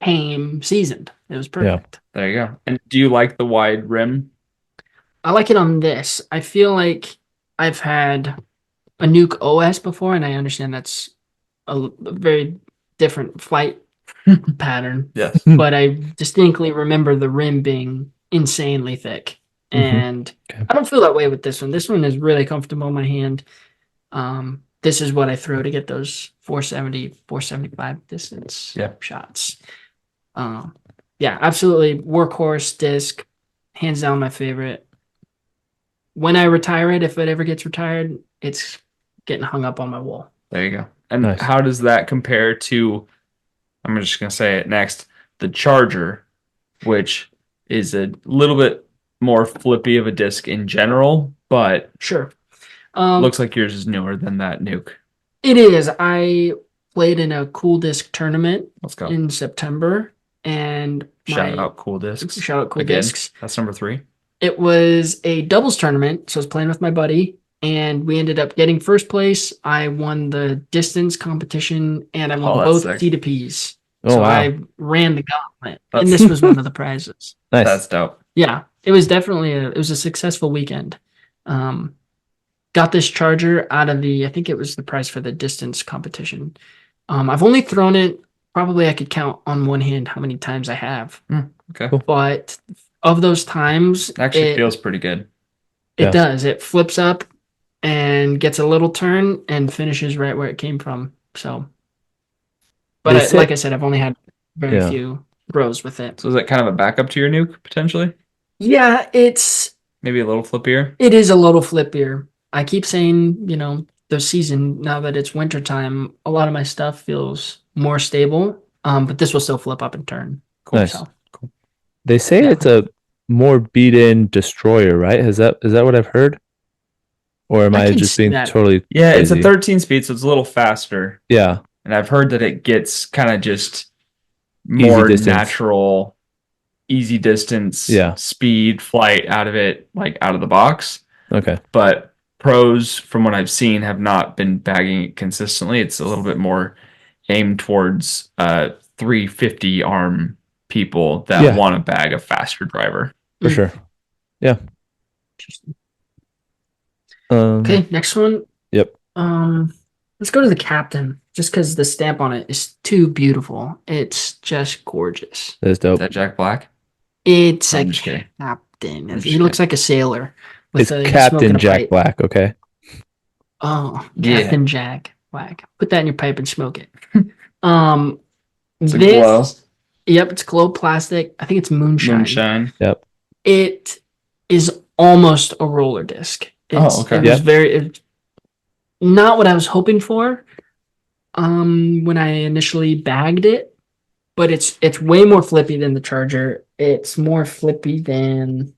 came seasoned. It was perfect. Yeah. There you go. And do you like the wide rim? I like it on this. I feel like I've had a Nuke OS before, and I understand that's a very different flight pattern. Yes. But I distinctly remember the rim being insanely thick. And I don't feel that way with this one. This one is really comfortable in my hand. This is what I throw to get those 470, 475 distance shots. Absolutely. Workhorse disc, hands down my favorite. When I retire it, if it ever gets retired, it's getting hung up on my wall. There you go. And how does that compare to, I'm just going to say it next, the Charger, which is a little bit more flippy of a disc in general, but sure. Looks like yours is newer than that Nuke. It is. I played in a Kuhl Disc tournament in September, and shout out Kuhl Discs. Shout out Kuhl Discs. That's number 3. It was a doubles tournament, so I was playing with my buddy, and we ended up getting first place. I won the distance competition, and I won both C2Ps. So I ran the gauntlet, and this was one of the prizes. Nice. That's dope. Yeah, it was definitely a successful weekend. Got this Charger out of I think it was the prize for the distance competition. I've only thrown it, probably I could count on one hand how many times I have. Okay. But of those times, it actually feels pretty good. It does. It flips up and gets a little turn and finishes right where it came from. So, but like I said, I've only had very few throws with it. So is that kind of a backup to your Nuke potentially? Yeah, it's maybe a little flippier. It is a little flippier. I keep saying, the season, now that it's wintertime, a lot of my stuff feels more stable. But this will still flip up and turn. Cool. Nice. Cool. They say it's a more beat-in destroyer, right? Is that what I've heard? Or am I just being totally Yeah, crazy? it's a 13 speed, so it's a little faster. Yeah. And I've heard that it gets kind of just more natural, easy distance, speed, flight out of it, like out of the box. Okay. But pros, from what I've seen, have not been bagging it consistently. It's a little bit more aimed towards 350 arm people that want to bag a faster driver. For sure. Yeah. Okay, next one. Yep. Let's go to the Captain, just because the stamp on it is too beautiful. It's just gorgeous. That's dope. Is that Jack Black? It's a Captain. He looks like a sailor. It's Captain Jack Black, okay? Oh, Captain Jack Black. Put that in your pipe and smoke it. It's a glow. Yep, it's glow plastic. I think it's moonshine. Moonshine. Yep. It is almost a roller disc. Okay. It was not what I was hoping for when I initially bagged it, but it's way more flippy than the Charger. It's more flippy than,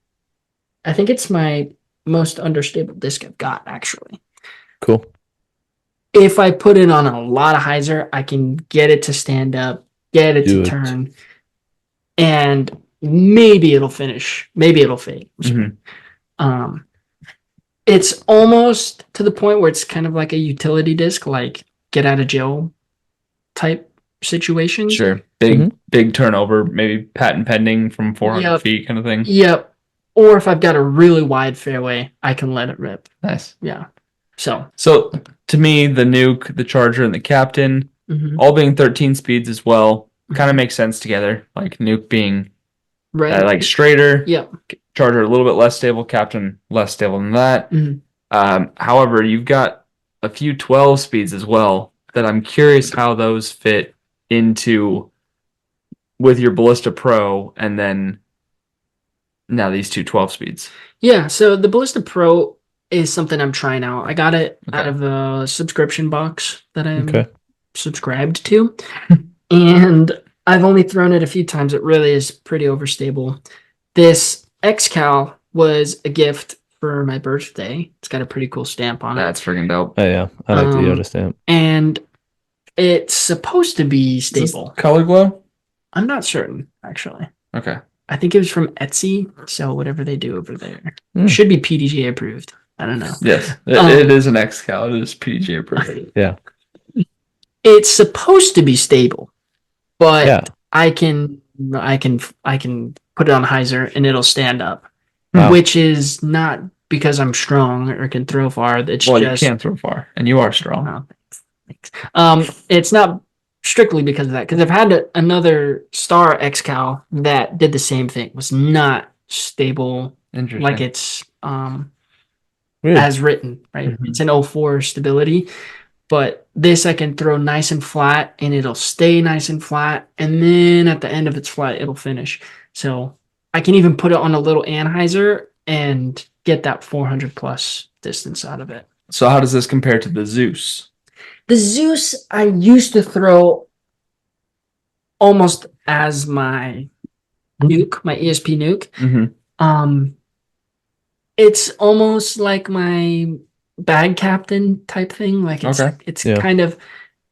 I think it's my most understable disc I've got, actually. Cool. If I put it on a lot of hyzer, I can get it to stand up, get it to turn, and maybe it'll finish. Maybe it'll fade. Mm-hmm. It's almost to the point where it's kind of like a utility disc, like get out of jail type situation. Sure. Big turnover, maybe patent pending from 400 feet kind of thing. Yep. Or if I've got a really wide fairway, I can let it rip. Nice. Yeah. So to me, the Nuke, the Charger, and the Captain, all being 13 speeds as well, kind of makes sense together. Like Nuke being like straighter. Yep. Charger a little bit less stable, Captain less stable than that. However, you've got a few 12 speeds as well that I'm curious how those fit into with your Ballista Pro and then now these two 12 speeds. Yeah, so the Ballista Pro is something I'm trying out. I got it out of a subscription box that I'm subscribed to. And I've only thrown it a few times. It really is pretty overstable. This XCal was a gift for my birthday. It's got a pretty cool stamp on it. That's freaking dope. Oh, yeah. I like the Yoda stamp. And it's supposed to be stable. Color glow? I'm not certain, actually. Okay. I think it was from Etsy, so whatever they do over there. Should be PDGA approved. I don't know. Yes, it is an XCal. It is PDGA approved. Yeah. It's supposed to be stable, but I can put it on hyzer and it'll stand up, which is not because I'm strong or can throw far. It's you can throw far, and you are strong. Oh, thanks. It's not strictly because of that, because I've had another Star XCal that did the same thing. It was not stable, like it's as written, right? It's an 04 stability. But this I can throw nice and flat, and it'll stay nice and flat. And then at the end of its flight, it'll finish. So I can even put it on a little anhyzer and get that 400 plus distance out of it. So how does this compare to the Zeus? The Zeus I used to throw almost as my nuke, my ESP nuke. It's almost like my bag captain type thing. Like it's kind of,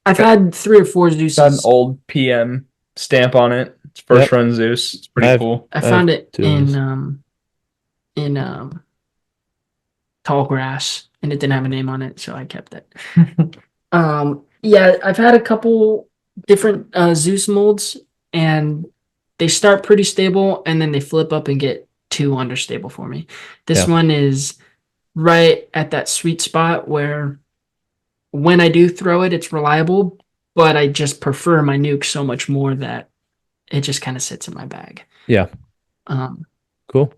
I've had 3 or 4 Zeus. Got an old PM stamp on it. It's first run Zeus. It's pretty cool. I found it in tall grass, and it didn't have a name on it, so I kept it. I've had a couple different Zeus molds, and they start pretty stable, and then they flip up and get too understable for me. This one is right at that sweet spot where when I do throw it, it's reliable, but I just prefer my nuke so much more that it just kind of sits in my bag. Yeah. Cool.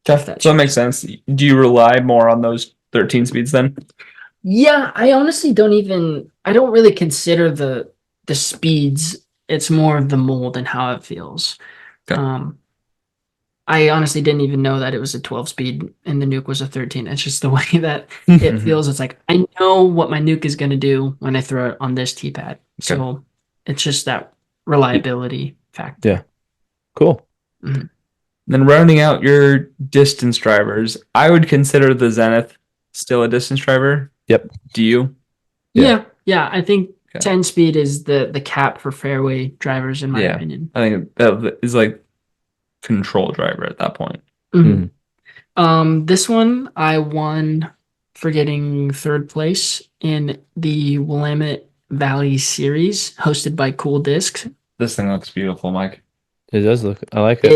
So that makes sense. Do you rely more on those 13 speeds then? Yeah, I honestly I don't really consider the speeds. It's more of the mold and how it feels. Okay. I honestly didn't even know that it was a 12 speed and the nuke was a 13. It's just the way that it feels. It's like, I know what my nuke is going to do when I throw it on this T-pad. Okay. So it's just that reliability factor. Yeah. Cool. Mhm. Then rounding out your distance drivers, I would consider the Zenith still a distance driver. Yep. Do you? Yeah. I think Okay. 10 speed is the cap for fairway drivers, in my opinion. I think that is like control driver at that point. Mhm. This one I won for getting third place in the Willamette Valley Series hosted by Kuhl Discs. This thing looks beautiful, Mike. It does look. I like it.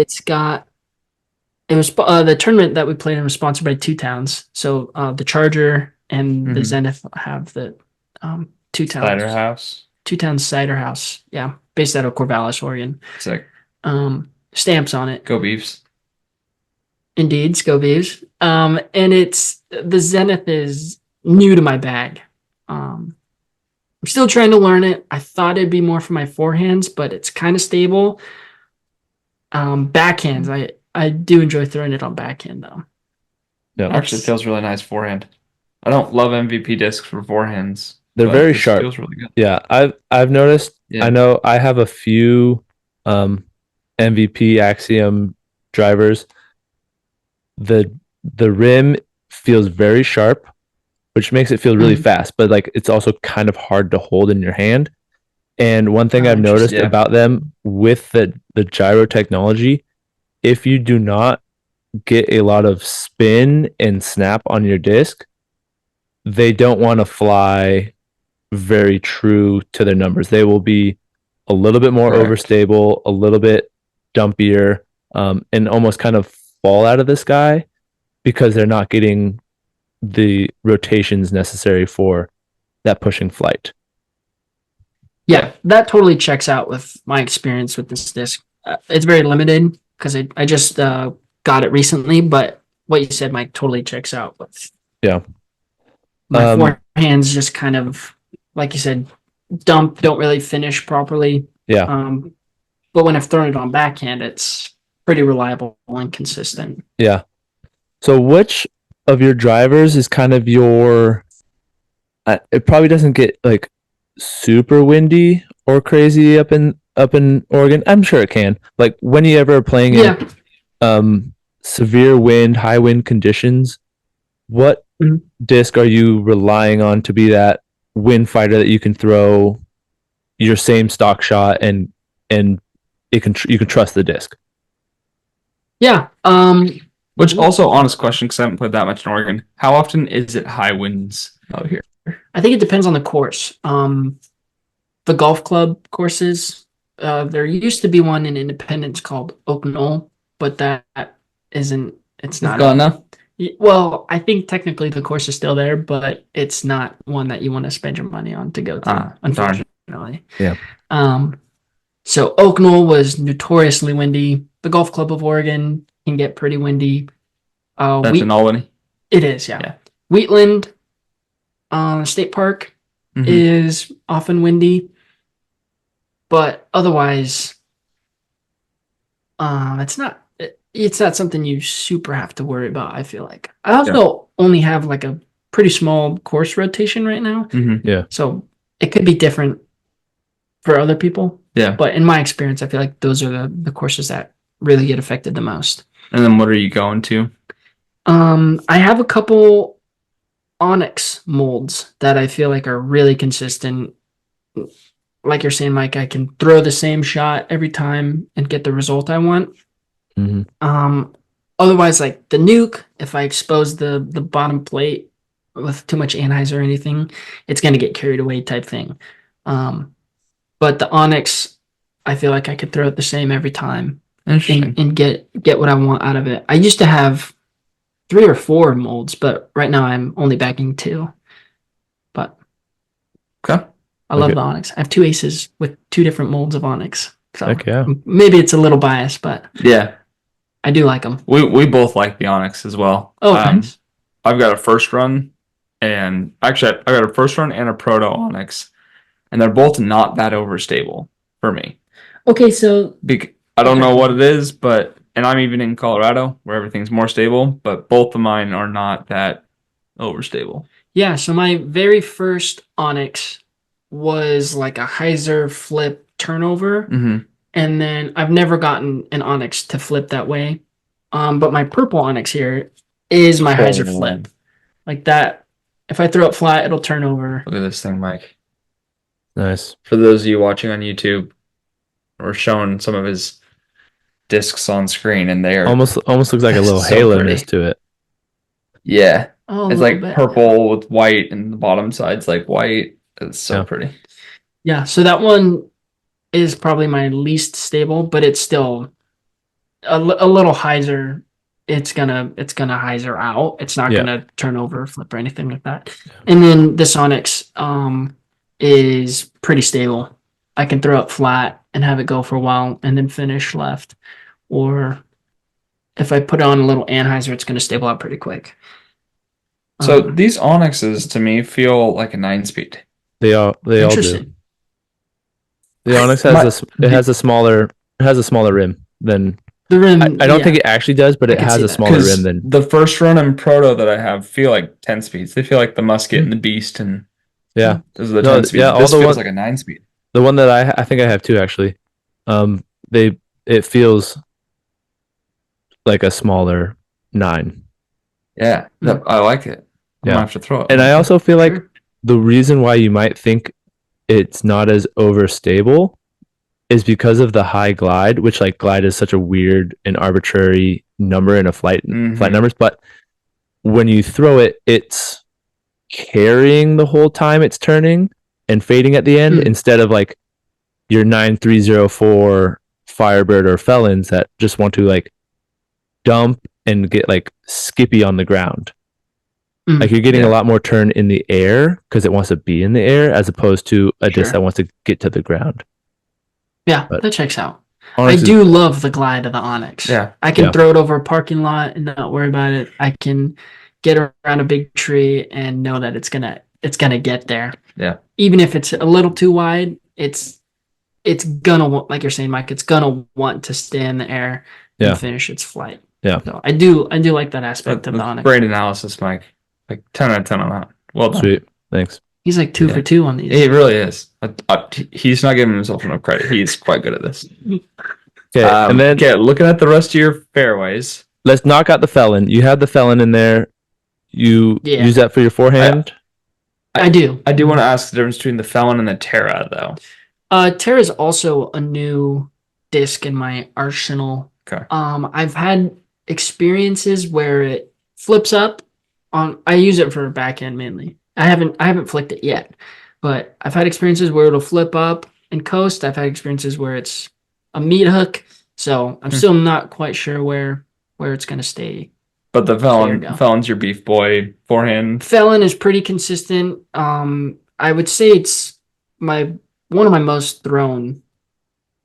It was the tournament that we played in was sponsored by two towns. So the Charger and the Zenith have the two towns. Cider House. Two Towns Cider House. Yeah, based out of Corvallis, Oregon. Sick. Stamps on it. Go Beefs. Indeed, Scobies. And it's the Zenith is new to my bag. I'm still trying to learn it. I thought it'd be more for my forehands, but it's kind of stable. Backhands, I do enjoy throwing it on backhand though. Yeah, actually feels really nice forehand. I don't love MVP discs for forehands. They're very sharp. Feels really good. Yeah, I've noticed. Yeah. I know I have a few MVP Axiom drivers. The rim feels very sharp, which makes it feel really fast, but like it's also kind of hard to hold in your hand. And one thing I've noticed about them with the gyro technology, if you do not get a lot of spin and snap on your disc, they don't want to fly very true to their numbers. They will be a little bit more overstable, a little bit dumpier, and almost kind of fall out of the sky because they're not getting the rotations necessary for that pushing flight. Yeah, that totally checks out with my experience with this disc. It's very limited because I just got it recently, but what you said, Mike, totally checks out with. Yeah. My forehands just kind of, like you said, don't really finish properly. Yeah. But when I've thrown it on backhand, it's pretty reliable and consistent. Yeah. So which of your drivers is kind of your, it probably doesn't get like super windy or crazy up in Oregon. I'm sure it can. Like when you ever playing in severe wind, high wind conditions, what disc are you relying on to be that wind fighter that you can throw your same stock shot and you can trust the disc? Yeah. Which also, honest question, because I haven't played that much in Oregon. How often is it high winds out here? I think it depends on the course. The golf club courses, there used to be one in Independence called Oak Knoll, but that isn't. It's not gone now. Well, I think technically the course is still there, but it's not one that you want to spend your money on to go to. Unfortunately. Yeah. So Oak Knoll was notoriously windy. The Golf Club of Oregon can get pretty windy. That's in Albany? It is, yeah. Wheatland State Park is often windy. But otherwise, it's not something you super have to worry about, I feel like. I also only have like a pretty small course rotation right now. Yeah. So it could be different for other people. Yeah. But in my experience, I feel like those are the courses that really get affected the most. And then what are you going to? I have a couple Onyx molds that I feel like are really consistent. Like you're saying, Mike, I can throw the same shot every time and get the result I want. Otherwise, like the Nuke, if I expose the bottom plate with too much anhydrous or anything, it's going to get carried away type thing. But the Onyx, I feel like I could throw it the same every time and get what I want out of it. I used to have 3 or 4 molds, but right now I'm only backing 2. But I love the Onyx. I have 2 aces with 2 different molds of Onyx. So maybe it's a little biased, but I do like them. We both like the Onyx as well. Oh, thanks. I've got a first run, and actually I got a first run and a proto Onyx, and they're both not that overstable for me. Okay, so I don't know what it is, and I'm even in Colorado where everything's more stable, but both of mine are not that overstable. Yeah, so my very first Onyx was like a hyzer flip turnover. And then I've never gotten an onyx to flip that way. But my purple onyx here is my hyzer flip. Like that. If I throw it flat, it'll turn over. Look at this thing, Mike. Nice. For those of you watching on YouTube, we're showing some of his discs on screen, and they are almost looks like a little so halo-ness to it. Yeah. Oh, it's like purple with white, and the bottom side's like white. It's so pretty. Yeah, so that one is probably my least stable, but it's still a little hyzer. It's gonna hyzer out. It's not gonna turn over, flip, or anything like that. And then this onyx is pretty stable. I can throw it flat and have it go for a while and then finish left. Or if I put on a little anhyzer, it's gonna stable out pretty quick. So these onyxes to me feel like a 9-speed. They all do. The onyx has a smaller rim than the rim. I don't think it actually does, but it has a smaller rim than the first run and proto that I have feel like 10 speeds. They feel like the musket and the beast, and those are the 10 speeds. Yeah, this feels like a 9-speed. The one that I think I have too, actually. It feels like a smaller 9. Yeah, I like it. I'm gonna have to throw it. And I also feel like the reason why you might think it's not as overstable is because of the high glide, which like glide is such a weird and arbitrary number in a flight numbers. But when you throw it, it's carrying the whole time it's turning and fading at the end instead of like your 9304 Firebird or Felons that just want to like dump and get like skippy on the ground. Like you're getting a lot more turn in the air because it wants to be in the air as opposed to a disc that wants to get to the ground. Yeah, that checks out. I do love the glide of the onyx. Yeah, I can throw it over a parking lot and not worry about it. I can get around a big tree and know that it's gonna get there. Yeah. Even if it's a little too wide, it's gonna, like you're saying, Mike, it's gonna want to stay in the air and finish its flight. Yeah. So I do like that aspect of the onyx. Great analysis, Mike. Like 10 out of 10 on that. Well done. Sweet. Thanks. He's like 2 for 2 on these. He really is. He's not giving himself enough credit. He's quite good at this. Okay, and then looking at the rest of your fairways. Let's knock out the Felon. You have the Felon in there. You use that for your forehand? I do. I do want to ask the difference between the Felon and the Terra, though. Terra is also a new disc in my arsenal. Okay. I've had experiences where it flips up. I use it for backhand mainly. I haven't flicked it yet, but I've had experiences where it'll flip up and coast. I've had experiences where it's a meat hook, so I'm still not quite sure where it's gonna stay. But the Felon's your beef boy forehand. Felon is pretty consistent. I would say it's one of my most thrown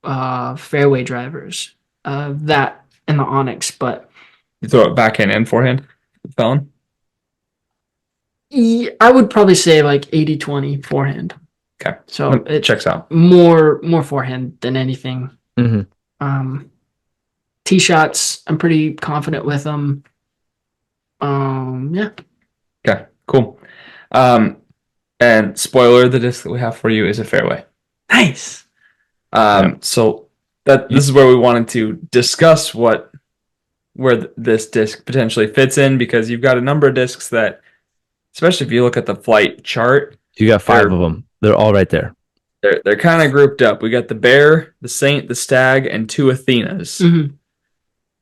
fairway drivers. That and the onyx, but you throw it backhand and forehand, Felon. Yeah, I would probably say like 80-20 forehand. Okay. So it checks out. More forehand than anything. Tee shots, I'm pretty confident with them. Yeah. Okay, cool. And spoiler, the disc that we have for you is a fairway. Nice. So this is where we wanted to discuss where this disc potentially fits in, because you've got a number of discs that, especially if you look at the flight chart, you got 5 of them. They're all right there. They're kind of grouped up. We got the Bear, the Saint, the Stag, and 2 Athenas.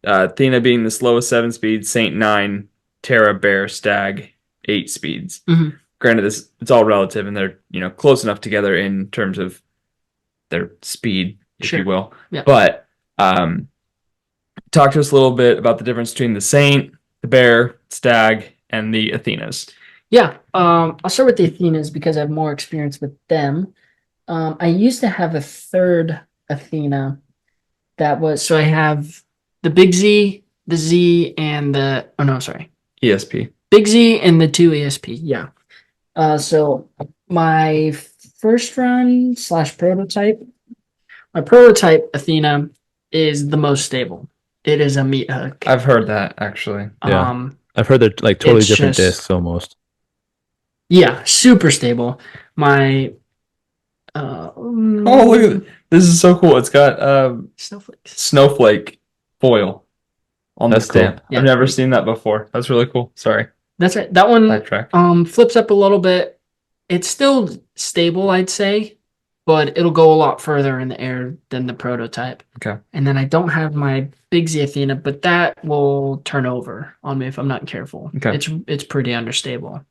Athena being the slowest 7 speeds, Saint 9, Terra, Bear, Stag 8 speeds. Granted, it's all relative, and they're close enough together in terms of their speed, if you will. Yeah. But talk to us a little bit about the difference between the Saint, the Bear, Stag, and the Athenas. Yeah, I'll start with the Athenas because I have more experience with them. I used to have a third Athena so I have the Big Z, the Z, and ESP. Big Z and the 2 ESP, yeah. So my first run / prototype, my prototype Athena is the most stable. It is a meat hook. I've heard that, actually. Yeah. I've heard they're like totally different discs almost. Yeah, super stable. My Oh, look at it. This is so cool. It's got snowflake foil on the stamp. Yeah. I've never seen that before. That's really cool. Sorry. That's right. That one Sidetrack. flips up a little bit. It's still stable, I'd say, but it'll go a lot further in the air than the prototype. Okay. And then I don't have my Big Z Athena, but that will turn over on me if I'm not careful. Okay. It's pretty understable.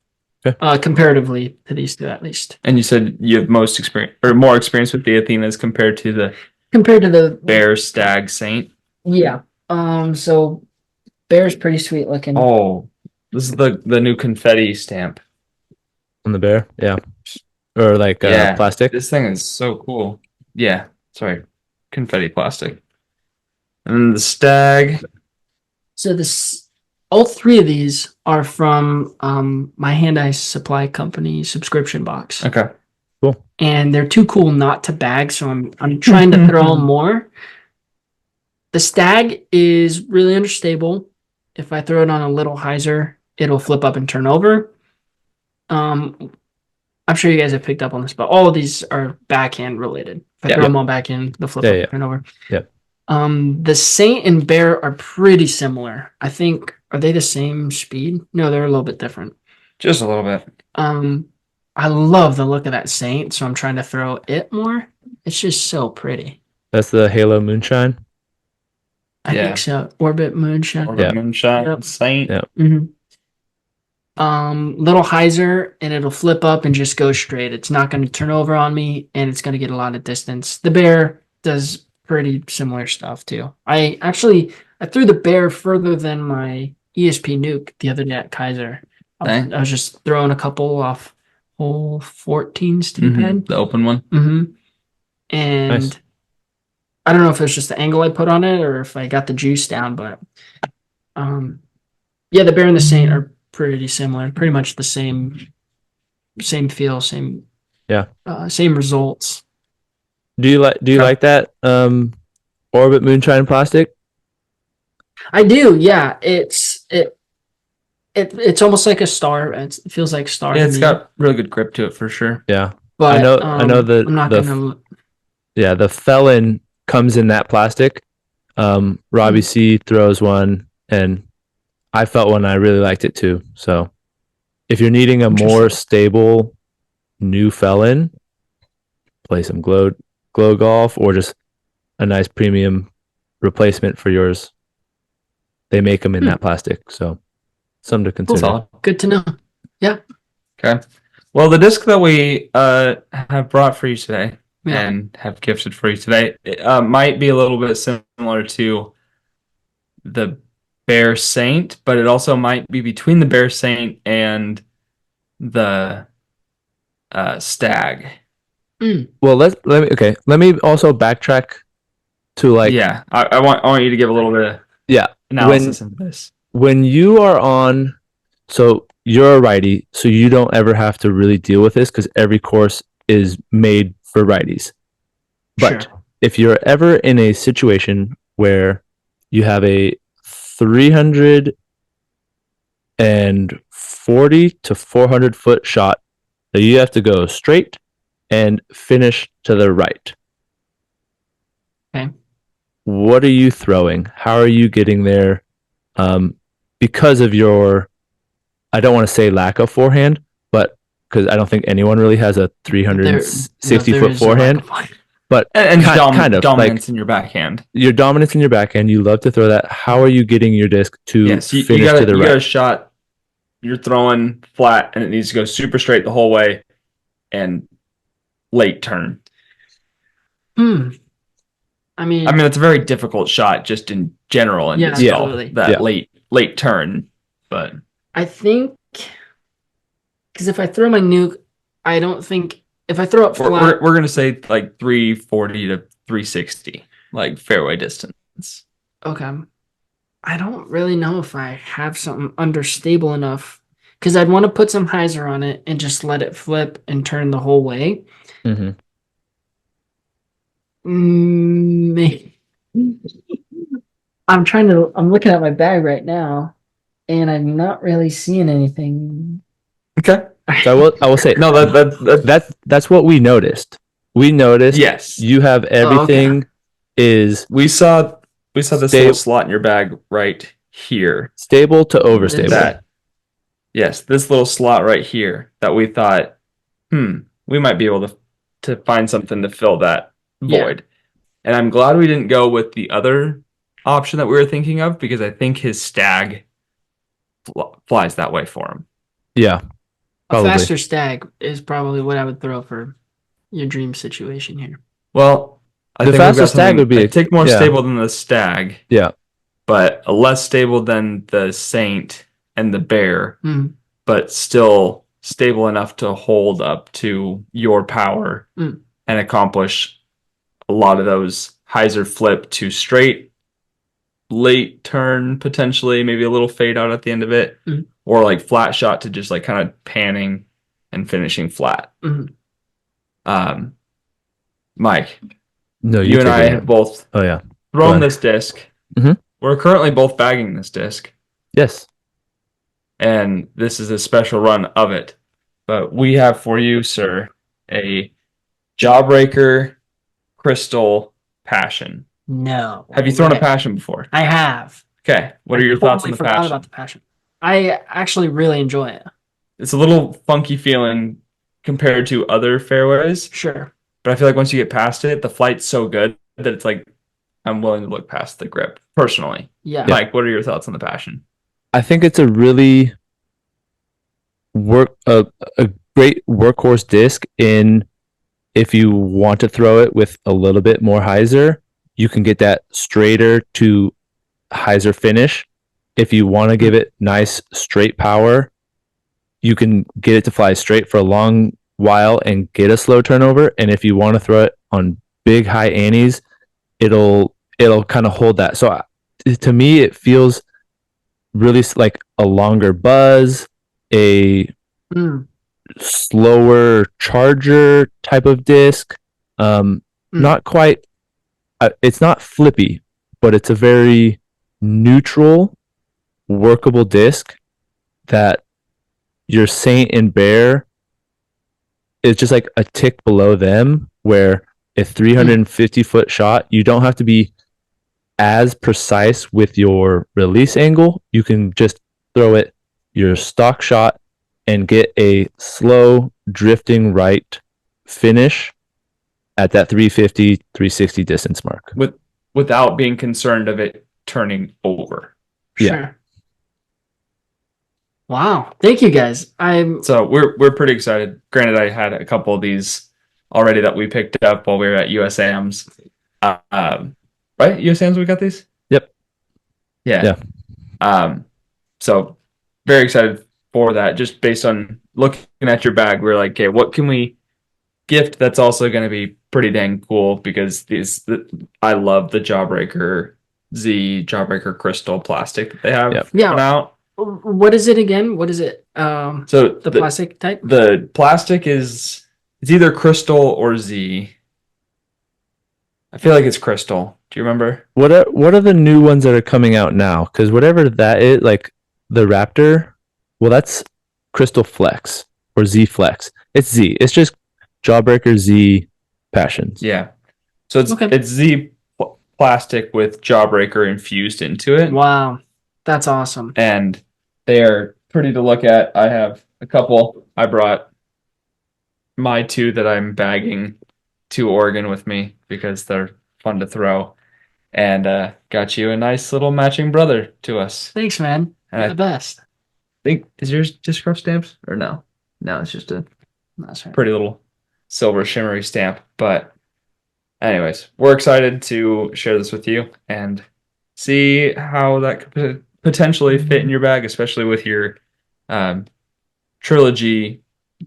Okay. Comparatively to these two, at least. And you said you have more experience with the Athenas compared to the Bear, Stag, Saint. Yeah. So Bear's pretty sweet looking. Oh, this is the new confetti stamp on the bear. Yeah. Or like plastic. This thing is so cool. Yeah. Sorry. Confetti plastic. And the Stag. So all three of these are from my Hand-Eye Supply Company subscription box. Okay. Cool. And they're too cool not to bag, so I'm trying to throw them more. The Stag is really understable. If I throw it on a little hyzer, it'll flip up and turn over. I'm sure you guys have picked up on this, but all of these are backhand related. If I throw them all backhand, they'll flip up and turn over. Yeah. The Saint and Bear are pretty similar. I think, are they the same speed? No, they're a little bit different. Just a little bit. I love the look of that Saint, so I'm trying to throw it more. It's just so pretty. That's the Halo Moonshine. I think so. Orbit Moonshine. Moonshine. Saint. Yeah. Mm-hmm. Little hyzer, and it'll flip up and just go straight. It's not going to turn over on me, and it's going to get a lot of distance. The Bear does pretty similar stuff too. I threw the Bear further than my ESP Nuke the other day at Kaiser. I was just throwing a couple off hole 14 steep head. The open one. And nice. I don't know if it's just the angle I put on it or if I got the juice down, but the Bear and the Saint are pretty similar. Pretty much the same feel, same results. Do you like that Orbit Moonshine plastic? I do, yeah. It's almost like a star. It feels like star. Yeah, it's got really good grip to it for sure. Yeah. But I know the Felon comes in that plastic. Robbie C throws one, and I felt one. I really liked it too. So if you're needing a more stable new Felon, play some glow golf or just a nice premium replacement for yours. They make them in that plastic, so something to consider. Good to know. Yeah. Okay. Well, the disc that we have brought for you today and have gifted for you today might be a little bit similar to the Bear Saint, but it also might be between the Bear Saint and the Stag. Well, let me also backtrack to I want you to give a little bit of analysis into this. When you are on, so you're a righty, so you don't ever have to really deal with this because every course is made for righties. But if you're ever in a situation where you have a 340 to 400 foot shot that you have to go straight and finish to the right. Okay. What are you throwing? How are you getting there? Because of your, I don't want to say lack of forehand, but because I don't think anyone really has a 360 foot forehand. But kind of dominance in your backhand. Your dominance in your backhand. You love to throw that. How are you getting your disc to finish to the right? You got a shot. You're throwing flat, and it needs to go super straight the whole way, and late turn. I mean, it's a very difficult shot just in general, and that late turn. But I think because if I throw my nuke, I don't think. If I throw it flat, we're gonna say like 340 to 360, like fairway distance. Okay. I don't really know if I have something understable enough because I'd want to put some hyzer on it and just let it flip and turn the whole way. Maybe. I'm looking at my bag right now, and I'm not really seeing anything. Okay. So I will say no. That's what we noticed. we noticed. Yes. You have everything is We saw this little slot in your bag right here. Stable to overstable. That, yes, this little slot right here that we thought, we might be able to find something to fill that void. And I'm glad we didn't go with the other option that we were thinking of, because I think his stag flies that way for him. Yeah. Probably. A faster stag is probably what I would throw for your dream situation here. Well, I think faster stag would be a tick more stable than the stag. Yeah. But a less stable than the saint and the bear, but still stable enough to hold up to your power and accomplish a lot of those hyzer flip to straight, late turn, potentially, maybe a little fade out at the end of it, or like flat shot to just like kind of panning and finishing flat. Mike, no, you and I have both thrown this disc. We're currently both bagging this disc. Yes. And this is a special run of it. But we have for you, sir, a Jawbreaker Crystal Passion. No. Have you thrown a Passion before? I have. Okay. What are your thoughts on the Passion? I forgot about the Passion. I actually really enjoy it. It's a little funky feeling compared to other fairways. Sure. But I feel like once you get past it, the flight's so good that it's like, I'm willing to look past the grip, personally. Yeah. Mike, what are your thoughts on the Passion? I think it's a really a great workhorse disc in if you want to throw it with a little bit more hyzer, you can get that straighter to hyzer finish. If you want to give it nice straight power, you can get it to fly straight for a long while and get a slow turnover. And if you want to throw it on big high antes, it'll kind of hold that. So to me, it feels really like a longer buzz, a slower charger type of disc. Not quite, it's not flippy, but it's a very neutral, workable disc that your Saint and Bear is just like a tick below them, where a 350-foot shot, you don't have to be as precise with your release angle. You can just throw it your stock shot and get a slow drifting right finish at that 350, 360 distance mark. Without being concerned of it turning over. Sure. Yeah. Wow. Thank you guys. So we're pretty excited. Granted, I had a couple of these already that we picked up while we were at USAMs. Right? USAMs we got these? Yep. Yeah. So very excited for that. Just based on looking at your bag, we're like, okay, what can we gift that's also going to be pretty dang cool? Because I love the Jawbreaker Jawbreaker Crystal plastic that they have out. What is it again? What is it? So the plastic type? The plastic it's either crystal or Z. I feel like it's crystal. Do you remember? What are the new ones that are coming out now? Because whatever that is, like the Raptor, well, that's Crystal Flex or Z Flex. It's Z. It's just Jawbreaker Z Passions. Yeah. So it's Z plastic with Jawbreaker infused into it. Wow. That's awesome. And they are pretty to look at. I have a couple. I brought my two that I'm bagging to Oregon with me because they're fun to throw. And got you a nice little matching brother to us. Thanks, man. You're the best. Is yours just rough stamps or no? No, it's just a pretty little silver shimmery stamp. But anyways, we're excited to share this with you and see how that could potentially fit in your bag, especially with your trilogy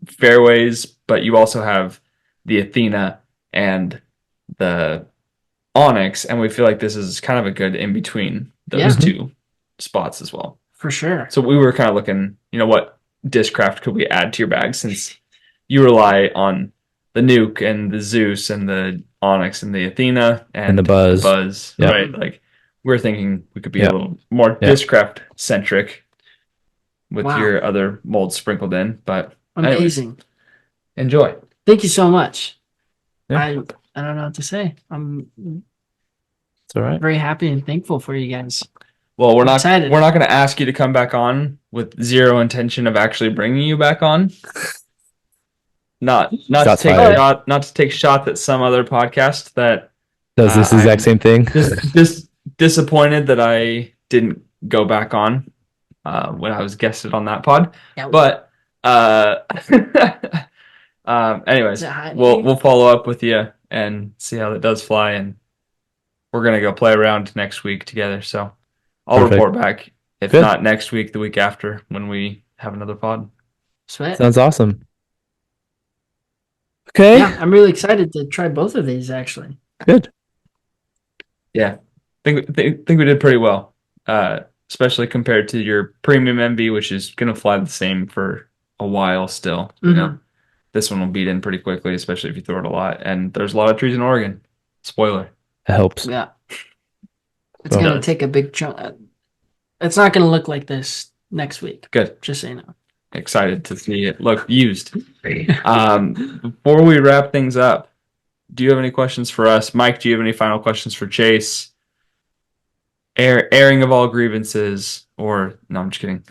fairways. But you also have the Athena and the Onyx, and we feel like this is kind of a good in between those two spots as well. For sure. So we were kind of looking, what discraft could we add to your bag, since you rely on the Nuke and the Zeus and the Onyx and the Athena and the Buzz. Yep. Right? Like we're thinking we could be a little more discraft centric with your other molds sprinkled in. But amazing. Anyways, enjoy. Thank you so much. I don't know what to say. I'm It's all right. very happy and thankful for you guys. Well, we're I'm not excited. going to ask you to come back on with zero intention of actually bringing you back on. Not to take shots at some other podcast that does this exact same thing. Disappointed that I didn't go back on when I was guested on that pod. Yeah. But anyways, we'll follow up with you and see how it does fly, and we're gonna go play around next week together. So I'll report back. If not next week, the week after, when we have another pod. Sweat. Sounds awesome. Okay. Yeah, I'm really excited to try both of these. Actually. Good. Yeah, think we did pretty well, especially compared to your premium MB, which is gonna fly the same for a while still. You know, this one will beat in pretty quickly, especially if you throw it a lot. And there's a lot of trees in Oregon. Spoiler. It helps. Yeah. It's gonna take a big chunk. It's not gonna look like this next week. Good. Just so you know. Excited to see it look used. Before we wrap things up, do you have any questions for us? Mike, do you have any final questions for Chase? Airing of all grievances, or no, I'm just kidding.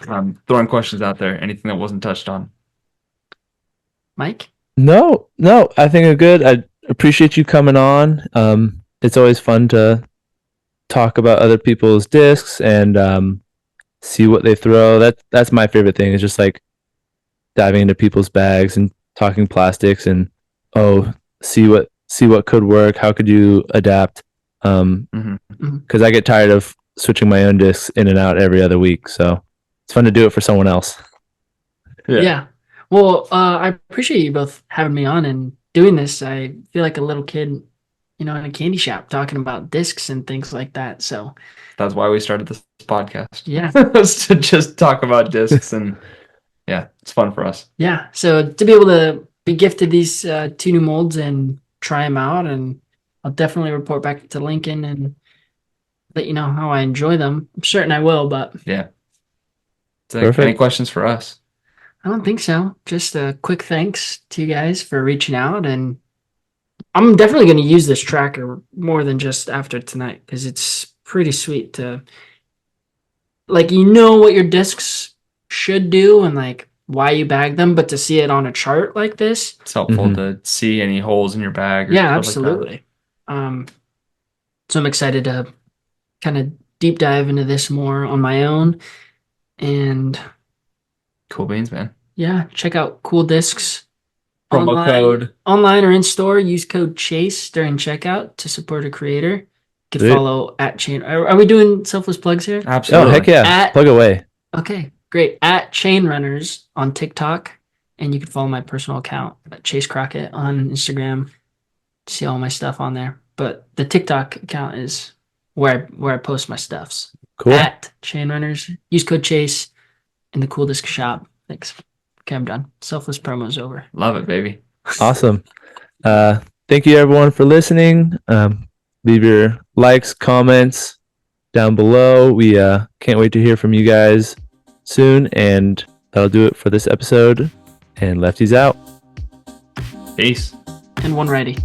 Throwing questions out there. Anything that wasn't touched on? Mike? No, I think I'm good. I appreciate you coming on. It's always fun to talk about other people's discs and see what they throw. That's my favorite thing. Is just like diving into people's bags and talking plastics and see what could work. How could you adapt? Because I get tired of switching my own discs in and out every other week. So it's fun to do it for someone else. Yeah. Well, I appreciate you both having me on and doing this. I feel like a little kid, in a candy shop talking about discs and things like that. So that's why we started this podcast. Yeah. Was to just talk about discs, and yeah, it's fun for us. Yeah. So to be able to be gifted these 2 new molds and try them out, and I'll definitely report back to Lincoln and let you know how I enjoy them. I'm certain I will, but yeah. Any questions for us? I don't think so. Just a quick thanks to you guys for reaching out, and I'm definitely going to use this tracker more than just after tonight because it's pretty sweet to what your discs should do and why you bag them, but to see it on a chart like this, it's helpful to see any holes in your bag. Yeah, absolutely. So I'm excited to kind of deep dive into this more on my own, and cool beans, man. Yeah, check out Kuhl Discs. Promo code online or in store. Use code Chase during checkout to support a creator. You can follow at Chain. Are we doing selfless plugs here? Absolutely. Oh, heck yeah. Plug away. Okay, great. At Chain Runners on TikTok, and you can follow my personal account at Chase Crocket on Instagram. See all my stuff on there. But the TikTok account is where I post my stuffs. Cool. At Chain Runners. Use code Chase in the Kuhl Disc shop. Thanks. Okay, I'm done. Selfless promo's over. Love it, baby. Awesome. Thank you, everyone, for listening. Leave your likes, comments down below. We can't wait to hear from you guys soon. And that'll do it for this episode. And Lefty's out. Peace. And one righty.